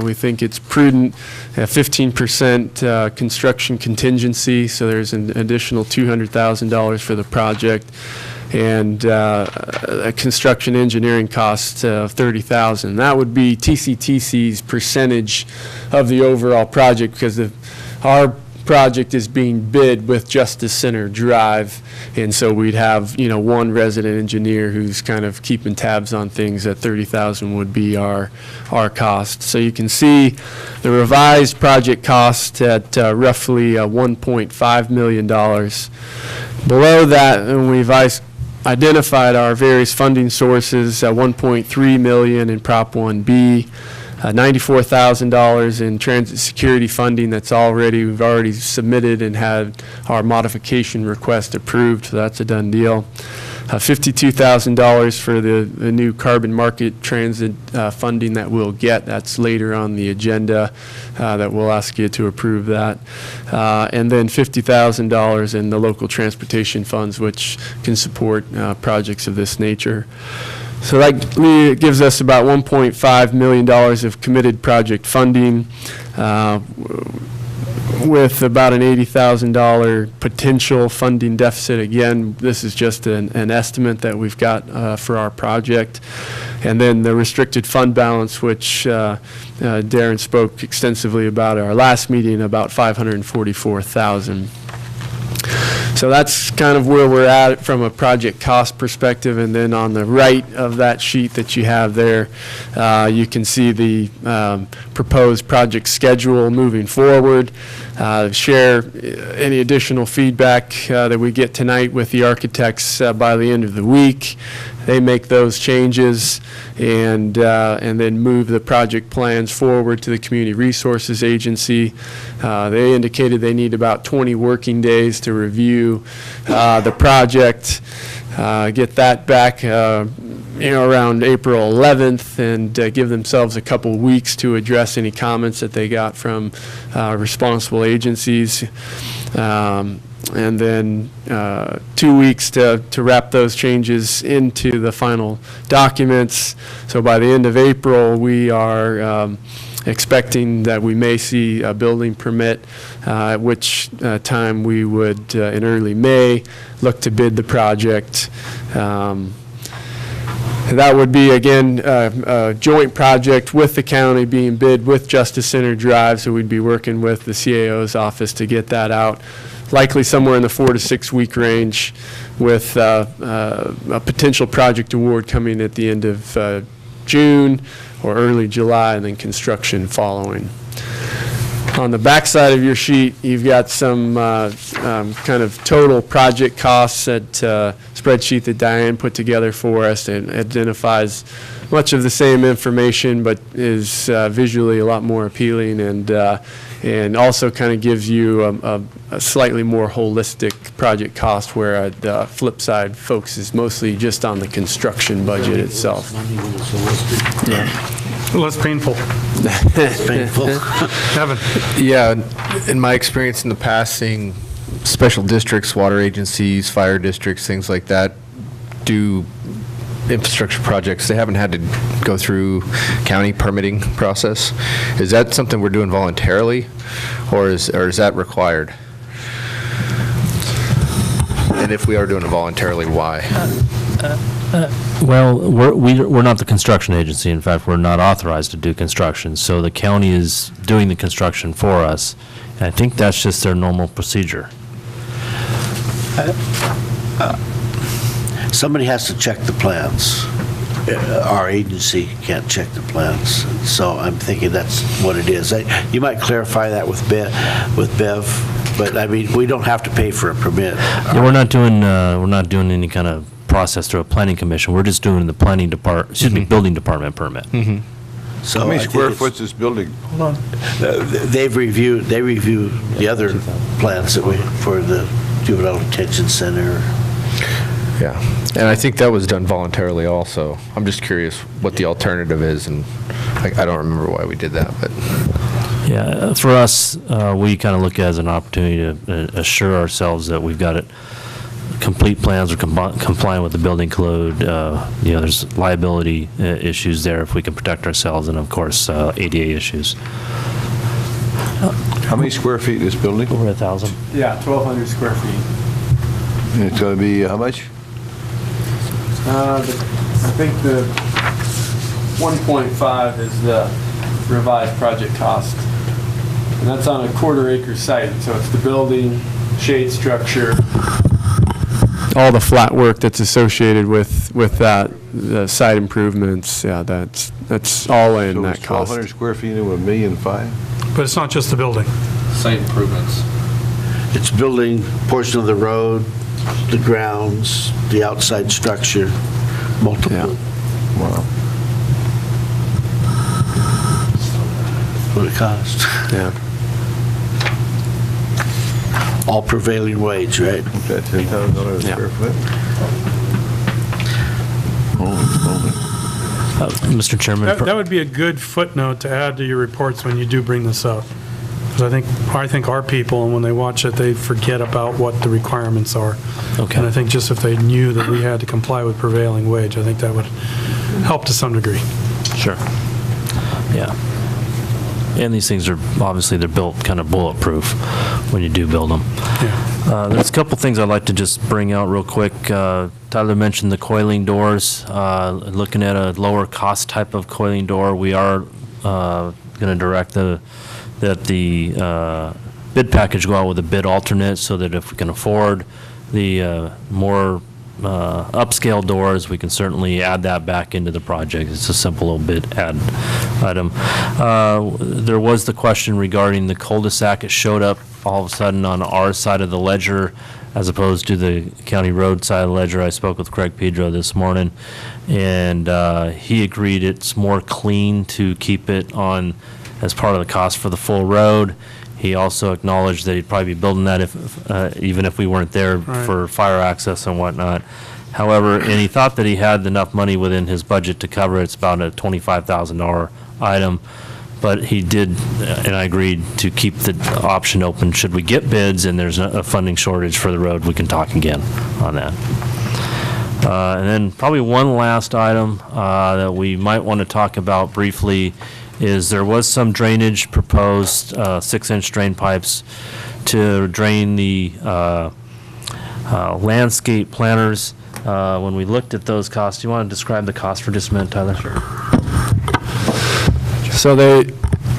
we think it's prudent. 15% construction contingency, so there's an additional $200,000 for the project, and a construction engineering cost of $30,000. That would be TCTC's percentage of the overall project, because our project is being bid with Justice Center Drive, and so we'd have, one resident engineer who's kind of keeping tabs on things. At $30,000 would be our cost. So you can see the revised project cost at roughly $1.5 million. Below that, and we've identified our various funding sources, $1.3 million in Prop 1B, $94,000 in transit security funding we've already submitted and had our modification request approved, so that's a done deal. $52,000 for the new carbon market transit funding that we'll get. That's later on the agenda that we'll ask you to approve that. And then $50,000 in the local transportation funds, which can support projects of this nature. So that gives us about $1.5 million of committed project funding, with about an $80,000 potential funding deficit. Again, this is just an estimate that we've got for our project. And then the restricted fund balance, which Darren spoke extensively about at our last meeting, about $544,000. So that's kind of where we're at from a project cost perspective. And then on the right of that sheet that you have there, you can see the proposed project schedule moving forward. Share any additional feedback that we get tonight with the architects by the end of the week. They make those changes and then move the project plans forward to the Community Resources Agency. They indicated they need about 20 working days to review the project, get that back around April 11th, and give themselves a couple weeks to address any comments that they got from responsible agencies. And then 2 weeks to wrap those changes into the final documents. So by the end of April, we are expecting that we may see a building permit, at which time we would, in early May, look to bid the project. That would be, again, a joint project with the county being bid with Justice Center Drive, so we'd be working with the CAO's office to get that out. Likely somewhere in the 4 to 6 week range, with a potential project award coming at the end of June or early July, and then construction following. On the back side of your sheet, you've got some kind of total project costs that spreadsheet that Diane put together for us, and identifies much of the same information, but is visually a lot more appealing, and also kind of gives you a slightly more holistic project cost, where the flip side focuses mostly just on the construction budget itself. Yeah. Less painful. Painful. Kevin? Yeah, in my experience in the past, seeing special districts, water agencies, fire districts, things like that, do infrastructure projects, they haven't had to go through county permitting process. Is that something we're doing voluntarily, or is that required? And if we are doing it voluntarily, why? Well, we're not the construction agency. In fact, we're not authorized to do construction. So the county is doing the construction for us, and I think that's just their normal procedure. Somebody has to check the plans. Our agency can't check the plans, so I'm thinking that's what it is. You might clarify that with Bev, but I mean, we don't have to pay for a permit. Yeah, we're not doing any kind of process through a planning commission. We're just doing the planning building department permit. So how many I square think foot is this building? Hold on. They review the other plans that for the juvenile detention center. Yeah, and I think that was done voluntarily also. I'm just curious what the alternative is, and I don't remember why we did that, but. Yeah, for us, we kind of look at it as an opportunity to assure ourselves that we've got it complete plans are compliant with the building code. There's liability issues there if we can protect ourselves, and of course, ADA issues. How many square feet is this building? Over 1,000. Yeah, 1,200 square feet. And it's going to be how much? I think the 1.5 is the revised project cost. And that's on a quarter-acre site, so it's the building, shade structure, all the flat work that's associated with that, the site improvements, yeah, that's all in that cost. 1,200 square feet into $1.5 million? But it's not just the building. Site improvements. It's building portion of the road, the grounds, the outside structure, multiple. Wow. What it costs. Yeah. All prevailing wage, right? Is that $10,000 a square foot? Holy moly. Mr. Chairman. That would be a good footnote to add to your reports when you do bring this up. Because I think our people, and when they watch it, they forget about what the requirements are. Okay. And I think just if they knew that we had to comply with prevailing wage, I think that would help to some degree. Sure. Yeah. And these things are, obviously, they're built kind of bulletproof when you do build them. Yeah. There's a couple things I'd like to just bring out real quick. Tyler mentioned the coiling doors. Looking at a lower cost type of coiling door, we are going to direct that the bid package go out with a bid alternate, so that if we can afford the more upscale doors, we can certainly add that back into the project. It's a simple little bid add item. There was the question regarding the cul-de-sac. It showed up all of a sudden on our side of the ledger as opposed to the county road side of the ledger. I spoke with Craig Pedro this morning, and he agreed it's more clean to keep it on as part of the cost for the full road. He also acknowledged that he'd probably be building that even if we weren't there for fire access and whatnot. However, and he thought that he had enough money within his budget to cover it. It's about a $25,000 item. But he did, and I agreed to keep the option open. Should we get bids and there's a funding shortage for the road, we can talk again on that. And then probably one last item that we might want to talk about briefly is there was some drainage proposed, 6-inch drain pipes to drain the landscape planters. When we looked at those costs, do you want to describe the cost for just a minute, Tyler? Sure. So they,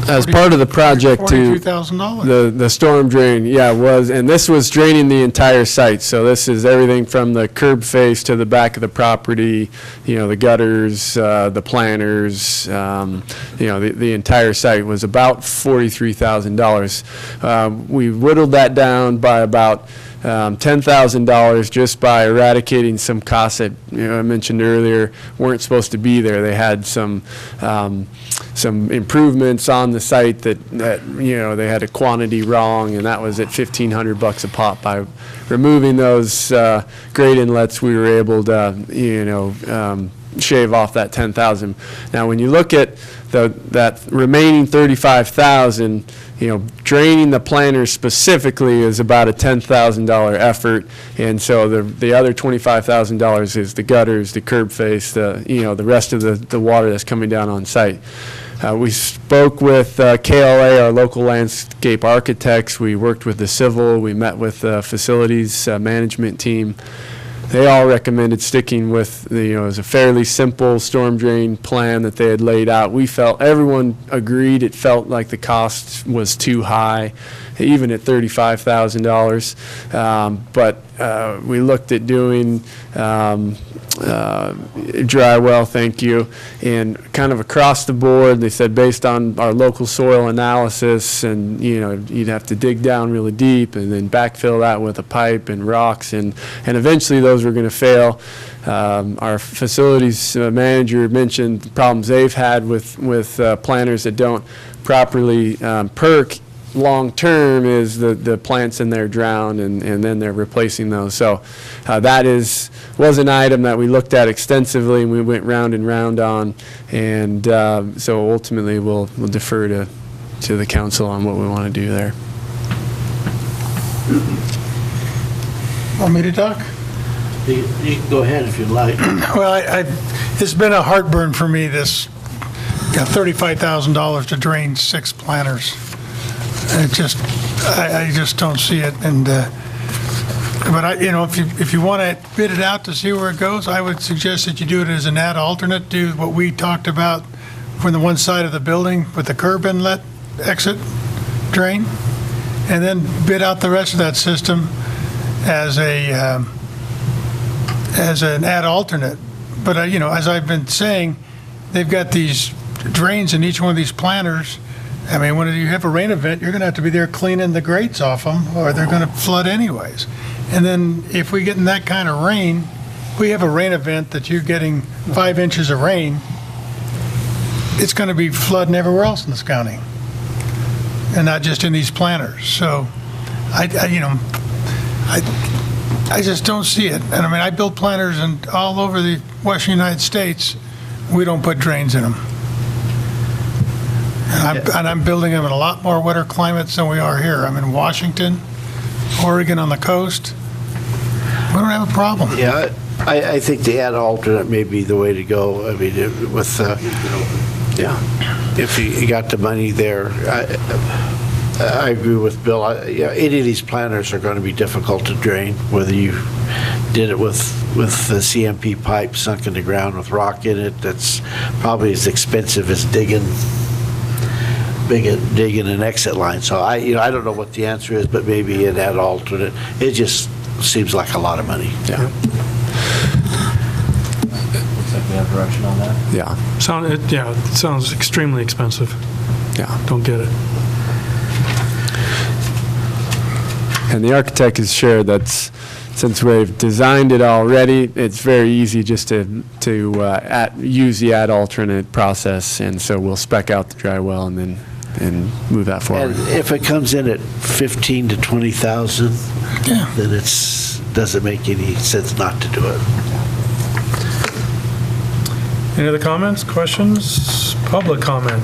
as part of the project to $42,000. the storm drain, yeah, was, and this was draining the entire site. So this is everything from the curb face to the back of the property, the gutters, the planters, the entire site was about $43,000. We whittled that down by about $10,000 just by eradicating some costs that I mentioned earlier weren't supposed to be there. They had some improvements on the site that they had a quantity wrong, and that was at $1,500 a pop. By removing those grate inlets, we were able to shave off that $10,000. Now, when you look at that remaining $35,000. Draining the planters specifically is about a $10,000 effort, and so the other $25,000 is the gutters, the curb face, the rest of the water that's coming down on site. We spoke with KLA, our local landscape architects. We worked with the civil. We met with the facilities management team. They all recommended sticking with it was a fairly simple storm drain plan that they had laid out. We felt, everyone agreed, it felt like the cost was too high, even at $35,000. But we looked at doing dry well, thank you, and kind of across the board, they said based on our local soil analysis, and you'd have to dig down really deep and then backfill that with a pipe and rocks, and eventually those were going to fail. Our facilities manager mentioned the problems they've had with planters that don't properly perk long-term is the plants in there drown, and then they're replacing those. So that was an item that we looked at extensively, and we went round and round on, and so ultimately we'll defer to the council on what we want to do there. Want me to talk? You can go ahead if you'd like. Well, it's been a heartburn for me, this, $35,000 to drain 6 planters. I just don't see it, and, but if you want to bid it out to see where it goes, I would suggest that you do it as an ad alternate, do what we talked about from the one side of the building with the curb inlet exit drain, and then bid out the rest of that system as an ad alternate. But, as I've been saying, they've got these drains in each one of these planters. I mean, when you have a rain event, you're going to have to be there cleaning the grates off them, or they're going to flood anyways. And then if we get in that kind of rain, we have a rain event that you're getting 5 inches of rain, it's going to be flooding everywhere else in this county, and not just in these planters. So, I just don't see it. And I mean, I build planters all over the western United States. We don't put drains in them. And I'm building them in a lot more wetter climates than we are here. I'm in Washington, Oregon on the coast. We don't have a problem. Yeah, I think the ad alternate may be the way to go. I mean, if you got the money there, I agree with Bill. Any of these planters are going to be difficult to drain, whether you did it with the CMP pipe sunk in the ground with rock in it. That's probably as expensive as digging an exit line. So I don't know what the answer is, but maybe an ad alternate. It just seems like a lot of money. Yeah. Looks like we have direction on that. Yeah. It sounds extremely expensive. Yeah. Don't get it. And the architect has shared that since we've designed it already, it's very easy just to use the ad alternate process, and so we'll spec out the dry well and then move that forward. And if it comes in at 15 to 20,000, then it doesn't make any sense not to do it. Any other comments, questions, public comment?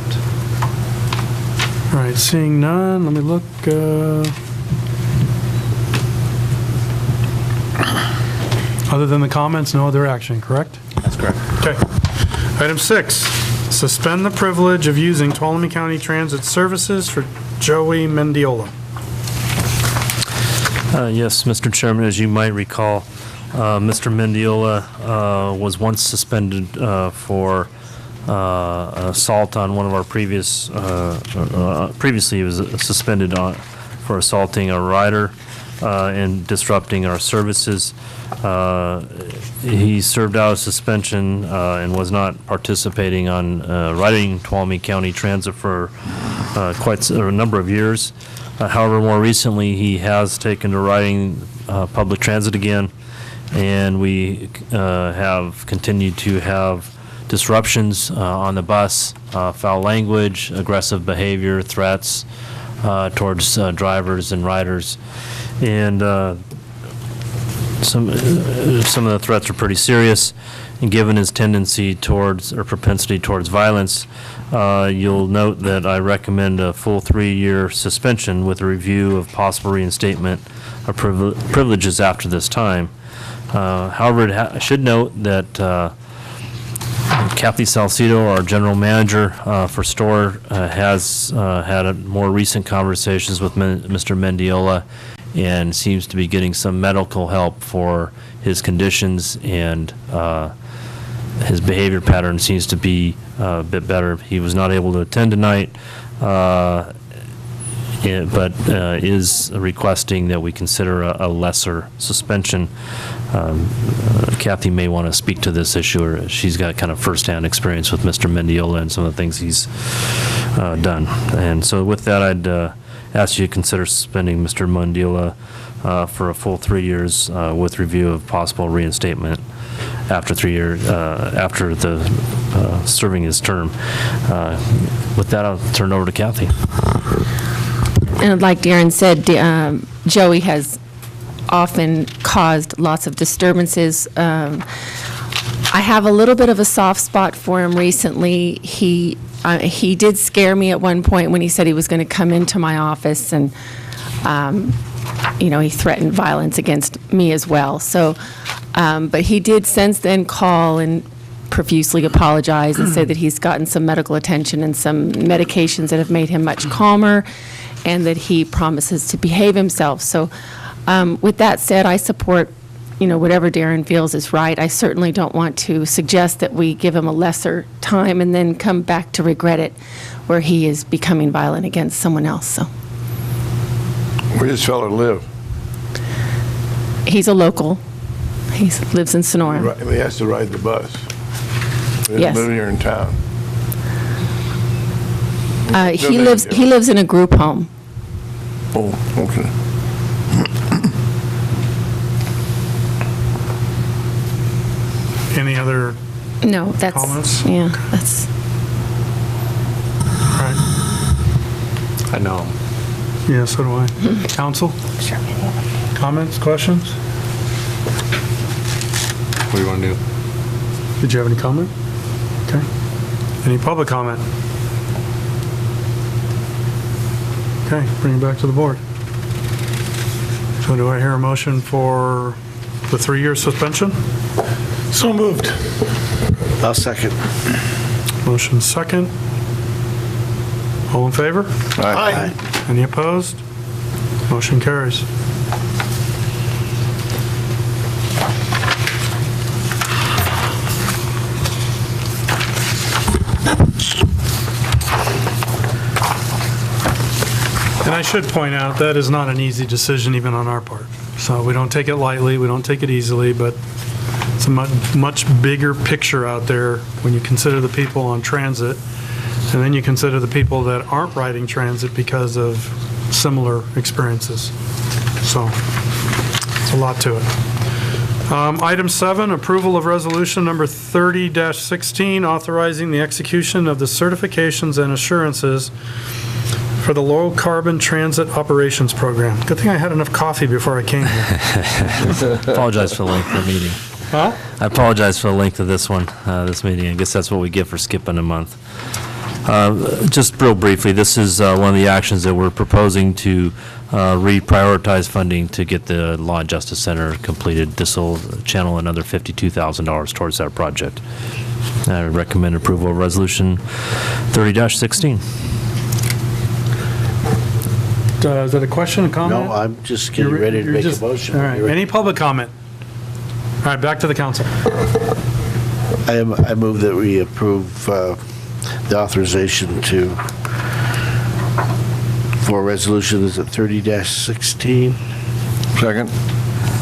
All right, seeing none, let me look. Other than the comments, no other action, correct? That's correct. Okay. Item 6, suspend the privilege of using Tuolumne County Transit Services for Joey Mendiola. Yes, Mr. Chairman, as you might recall, Mr. Mendiola was once suspended for assault on one of our previously he was suspended for assaulting a rider and disrupting our services. He served out a suspension and was not participating on riding Tuolumne County Transit for quite a number of years. However, more recently, he has taken to riding public transit again, and we have continued to have disruptions on the bus, foul language, aggressive behavior, threats towards drivers and riders. And some of the threats are pretty serious, and given his tendency towards, or propensity towards violence, you'll note that I recommend a full 3-year suspension with a review of possible reinstatement of privileges after this time. However, I should note that Kathy Salcido, our general manager for store, has had more recent conversations with Mr. Mendiola and seems to be getting some medical help for his conditions, and his behavior pattern seems to be a bit better. He was not able to attend tonight, but is requesting that we consider a lesser suspension. Kathy may want to speak to this issue, or she's got kind of firsthand experience with Mr. Mendiola and some of the things he's done. And so with that, I'd ask you to consider suspending Mr. Mendiola for a full 3 years with review of possible reinstatement after 3 years, after the serving his term. With that, I'll turn it over to Kathy. And like Darren said, Joey has often caused lots of disturbances. I have a little bit of a soft spot for him recently. He did scare me at one point when he said he was going to come into my office, and he threatened violence against me as well. So, but he did since then call and profusely apologize and say that he's gotten some medical attention and some medications that have made him much calmer, and that he promises to behave himself. So with that said, I support, whatever Darren feels is right. I certainly don't want to suggest that we give him a lesser time and then come back to regret it where he is becoming violent against someone else. So Where does this fellow live? he's a local. He lives in Sonora. He has to ride the bus. He doesn't Yes. live here in town. He lives in a group home. Oh, okay. Any other No, that's, comments? yeah, that's, Right. I know. Yeah, so do I. Council? Comments, questions? What do you want to do? Did you have any comment? Okay. Any public comment? Okay, bring it back to the board. So do I hear a motion for the 3-year suspension? So moved. I'll second. Motion second. All in favor? Aye. Any opposed? Motion carries. And I should point out, that is not an easy decision even on our part. So we don't take it lightly, we don't take it easily, but it's a much bigger picture out there when you consider the people on transit, and then you consider the people that aren't riding transit because of similar experiences. So it's a lot to it. Item 7, approval of resolution number 30-16, authorizing the execution of the certifications and assurances for the Low Carbon Transit Operations Program. Good thing I had enough coffee before I came here. Apologize for the length of the meeting. Huh? I apologize for the length of this one, this meeting. I guess that's what we get for skipping a month. Just real briefly, this is one of the actions that we're proposing to reprioritize funding to get the Law and Justice Center completed. This will channel another $52,000 towards that project. I recommend approval of Resolution 30-16. Is that a question, a comment? No, I'm just getting ready to make a motion. All right, any public comment? All right, back to the council. I move that we approve the authorization for resolution, is it 30-16? Second?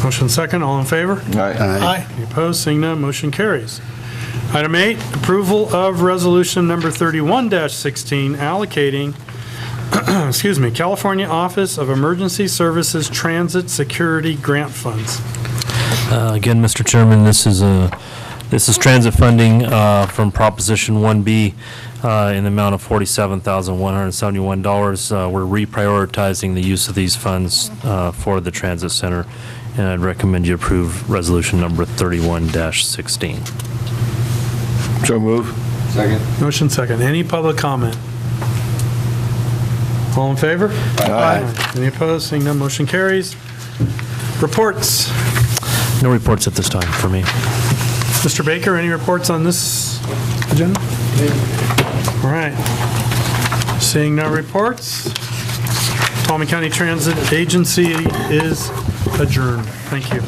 Motion second, all in favor? Aye. Any opposed? Seeing none, motion carries. Item 8, approval of resolution number 31-16, allocating, excuse me, California Office of Emergency Services Transit Security Grant Funds. Again, Mr. Chairman, this is transit funding from Proposition 1B in the amount of $47,171. We're reprioritizing the use of these funds for the transit center, and I'd recommend you approve resolution number 31-16. So move. Second. Motion second. Any public comment? All in favor? Aye. Any opposed? Seeing none, motion carries. Reports. No reports at this time for me. Mr. Baker, any reports on this agenda? All right. Seeing no reports, Tuolumne County Transit Agency is adjourned. Thank you.